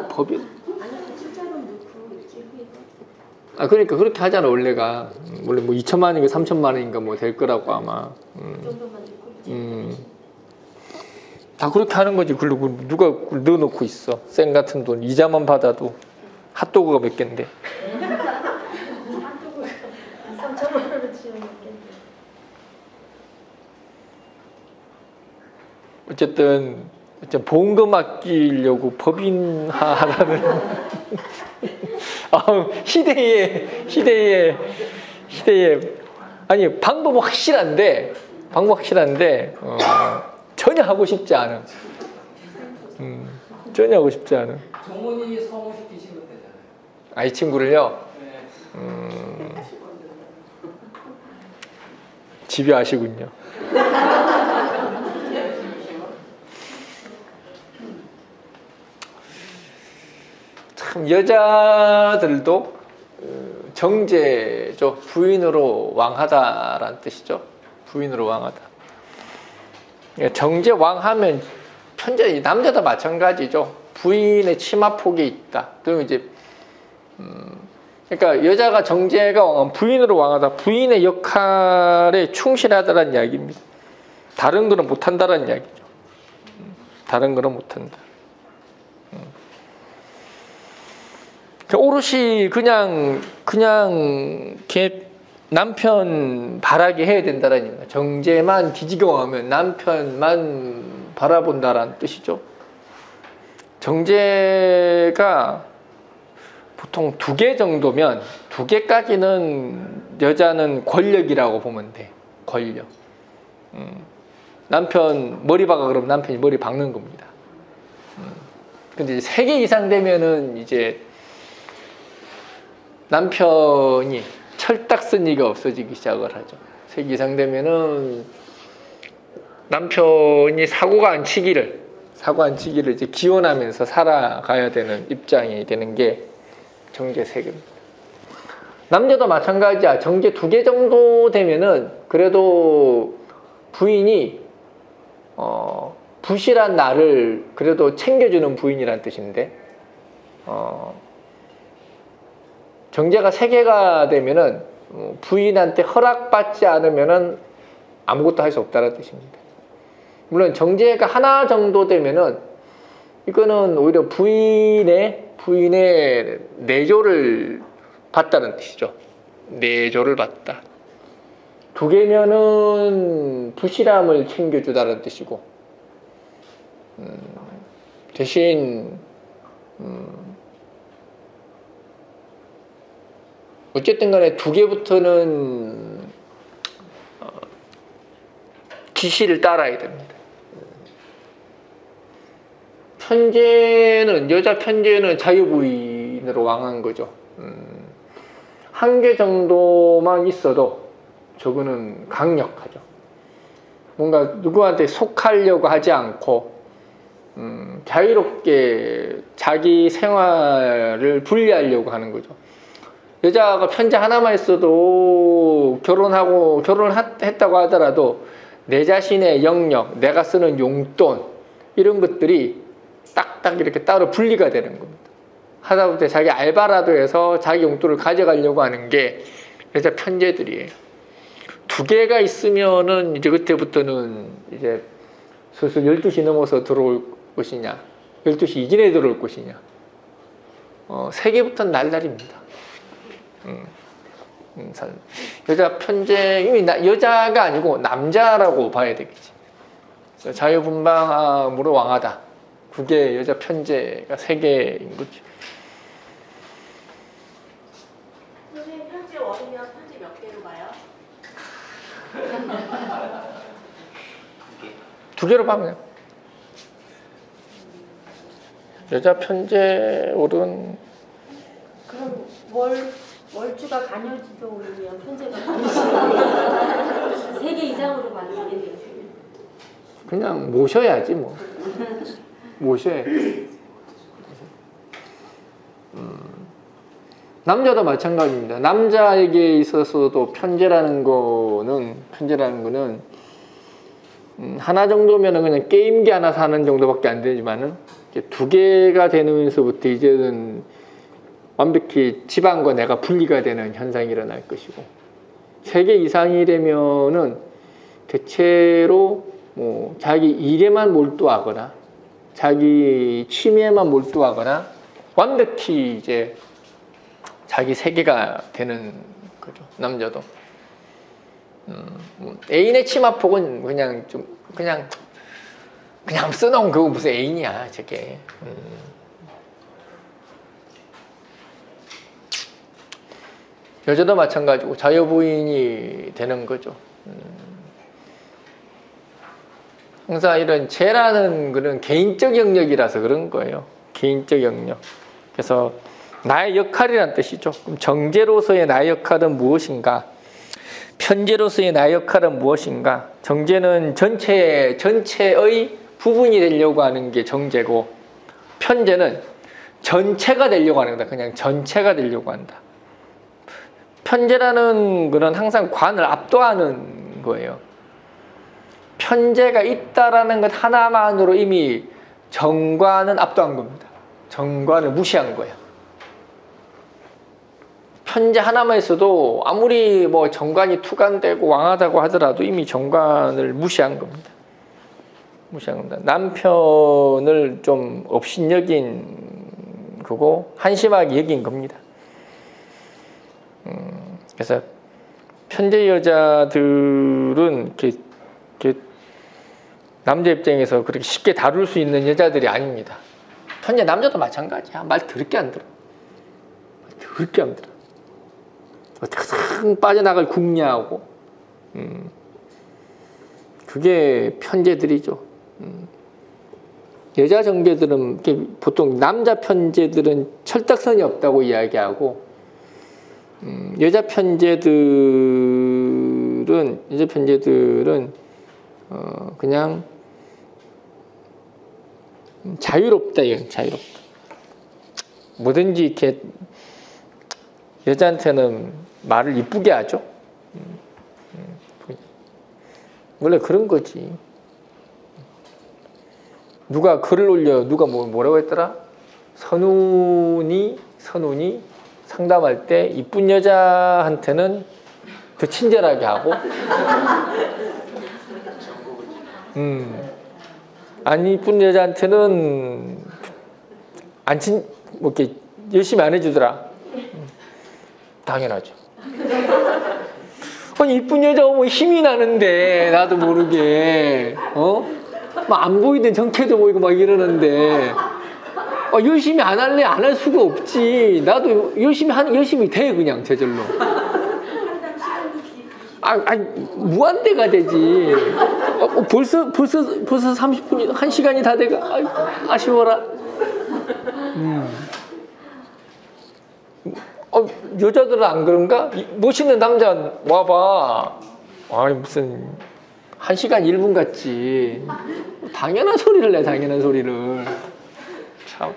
Speaker 1: 법이
Speaker 2: 아니 그 출자금 넣고 일주일 후에
Speaker 1: 아 그러니까 그렇게 하잖아 원래가 원래 뭐 2천만 원인가 3천만 원인가 뭐 될 거라고 아마
Speaker 2: 그 정도만 넣고
Speaker 1: 다 그렇게 하는 거지. 그리고 누가 그걸 넣어놓고 있어. 쌩 같은 돈 이자만 받아도 핫도그가 몇 갠데.
Speaker 2: 한쪽을 3천만 원을 지원했겠네.
Speaker 1: 어쨌든 보험금 아끼려고 법인화하라는 시대에 아니 방법은 확실한데 전혀 하고 싶지 않은 전혀 하고 싶지 않은
Speaker 3: 정문이 성공시키시면 되잖아요.
Speaker 1: 아 이 친구를요
Speaker 3: 네.
Speaker 1: 집요하시군요. 참 여자들도 정제죠. 부인으로 왕하다라는 뜻이죠. 부인으로 왕하다. 정제 왕하면 편제 남자도 마찬가지죠. 부인의 치마폭이 있다. 그럼 이제 그러니까 여자가 정제가 왕하면 부인으로 왕하다. 부인의 역할에 충실하다라는 이야기입니다. 다른 거는 못한다라는 이야기죠. 다른 거는 못한다. 오롯이 그냥 이렇게 남편 바라게 해야 된다라는 얘기입니다. 정제만 기지경하면 남편만 바라본다라는 뜻이죠. 정제가 보통 2개 정도면 2개까지는 여자는 권력이라고 보면 돼. 권력. 남편 머리 박아 그러면 남편이 머리 박는 겁니다. 근데 이제 3개 이상 되면은 이제 남편이 철딱서니가 없어지기 시작을 하죠. 3개 이상 되면은 남편이 사고 안 치기를 이제 기원하면서 살아가야 되는 입장이 되는 게 정제 3개입니다. 남자도 마찬가지야. 정제 2개 정도 되면은 그래도 부인이 부실한 나를 그래도 챙겨주는 부인이란 뜻인데 정제가 3개가 되면은 부인한테 허락받지 않으면은 아무것도 할 수 없다는 뜻입니다. 물론 정제가 하나 정도 되면은 이거는 오히려 부인의 내조를 받다는 뜻이죠. 내조를 받다. 2개면은 부실함을 챙겨주다는 뜻이고 대신 어쨌든 간에 2개부터는 지시를 따라야 됩니다. 여자 편제는 자유부인으로 왕한 거죠. 1개 정도만 있어도 저거는 강력하죠. 뭔가 누구한테 속하려고 하지 않고 자유롭게 자기 생활을 분리하려고 하는 거죠. 여자가 편제 하나만 있어도 결혼을 했다고 하더라도 내 자신의 영역, 내가 쓰는 용돈 이런 것들이 딱딱 이렇게 따로 분리가 되는 겁니다. 하다못해 자기 알바라도 해서 자기 용돈을 가져가려고 하는 게 여자 편제들이에요. 2개가 있으면은 이제 그때부터는 이제 슬슬 12시 넘어서 들어올 것이냐 12시 이전에 들어올 것이냐 3개부터는 날라립니다. 여자 편제 이미 여자가 아니고 남자라고 봐야 되겠지. 자유분방함으로 왕하다. 그게 여자 편제가 3개인 거지.
Speaker 2: 선생님 편지 원이면 편지 몇 개로 가요?
Speaker 1: 2개로 봐면 여자 편제 올은
Speaker 2: 그럼 월주가 간여지도이면 편제가 간여지도 3개 이상으로 가는 게
Speaker 1: 그냥 모셔야지 뭐. 모셔야 남자도 마찬가지입니다. 남자에게 있어서도 편제라는 거는 하나 정도면은 그냥 게임기 하나 사는 정도밖에 안 되지만은 이제 2개가 되면서부터 이제는 완벽히 집안과 내가 분리가 되는 현상이 일어날 것이고 3개 이상이 되면은 대체로 뭐 자기 일에만 몰두하거나 자기 취미에만 몰두하거나 완벽히 이제 자기 세계가 되는 거죠. 남자도. 애인의 치마폭은 그냥 좀 그냥 써놓은 그거 무슨 애인이야 저게. 여자도 마찬가지고 자유부인이 되는 거죠. 항상 이런 죄라는 그런 개인적 영역이라서 그런 거예요. 개인적 영역. 그래서 나의 역할이라는 뜻이죠. 그럼 정제로서의 나의 역할은 무엇인가? 편제로서의 나의 역할은 무엇인가? 정제는 전체의 부분이 되려고 하는 게 정제고, 편제는 전체가 되려고 하는 거다. 그냥 전체가 되려고 한다. 편제라는 거는 항상 관을 압도하는 거예요. 편제가 있다라는 것 하나만으로 이미 정관은 압도한 겁니다. 정관을 무시한 거예요. 편제 하나만 있어도 아무리 뭐 정관이 투관되고 왕하다고 하더라도 이미 정관을 무시한 겁니다. 무시한 겁니다. 남편을 좀 업신여긴 거고 한심하게 여긴 겁니다. 그래서 편제 여자들은 이렇게 남자 입장에서 그렇게 쉽게 다룰 수 있는 여자들이 아닙니다. 편제 남자도 마찬가지야. 말 더럽게 안 들어. 더럽게 안 들어. 탁 빠져나갈 궁리하고. 그게 편제들이죠. 여자 정제들은 보통 남자 편제들은 철딱선이 없다고 이야기하고, 여자 편제들은 그냥 자유롭다, 이건 자유롭다. 뭐든지 이렇게 여자한테는 말을 이쁘게 하죠. 원래 그런 거지. 누가 글을 올려, 누가 뭐라고 했더라? 선운이 상담할 때 이쁜 여자한테는 더 친절하게 하고, 안 이쁜 여자한테는 뭐 이렇게 열심히 안 해주더라. 당연하죠. 아니 이쁜 여자 오면 힘이 나는데 나도 모르게 막 안 보이던 정체도 보이고 막 이러는데 열심히 안 할래 안 할 수가 없지. 나도 열심히 돼 그냥 저절로. 무한대가 되지. 벌써 30분이 1시간이 다 돼가. 아쉬워라. 여자들은 안 그런가? 멋있는 남자 와봐. 아니 무슨 1시간 1분 같지. 당연한 소리를 내. 당연한 소리를. 참.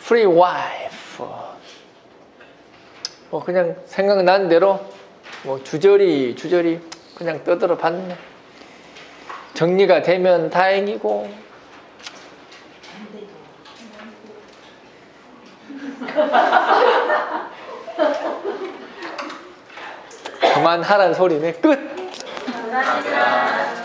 Speaker 1: Free wife. 뭐 그냥 생각난 대로 뭐 주저리 그냥 떠들어 봤네. 정리가 되면 다행이고. 그만하란 소리네. 끝.
Speaker 2: 감사합니다.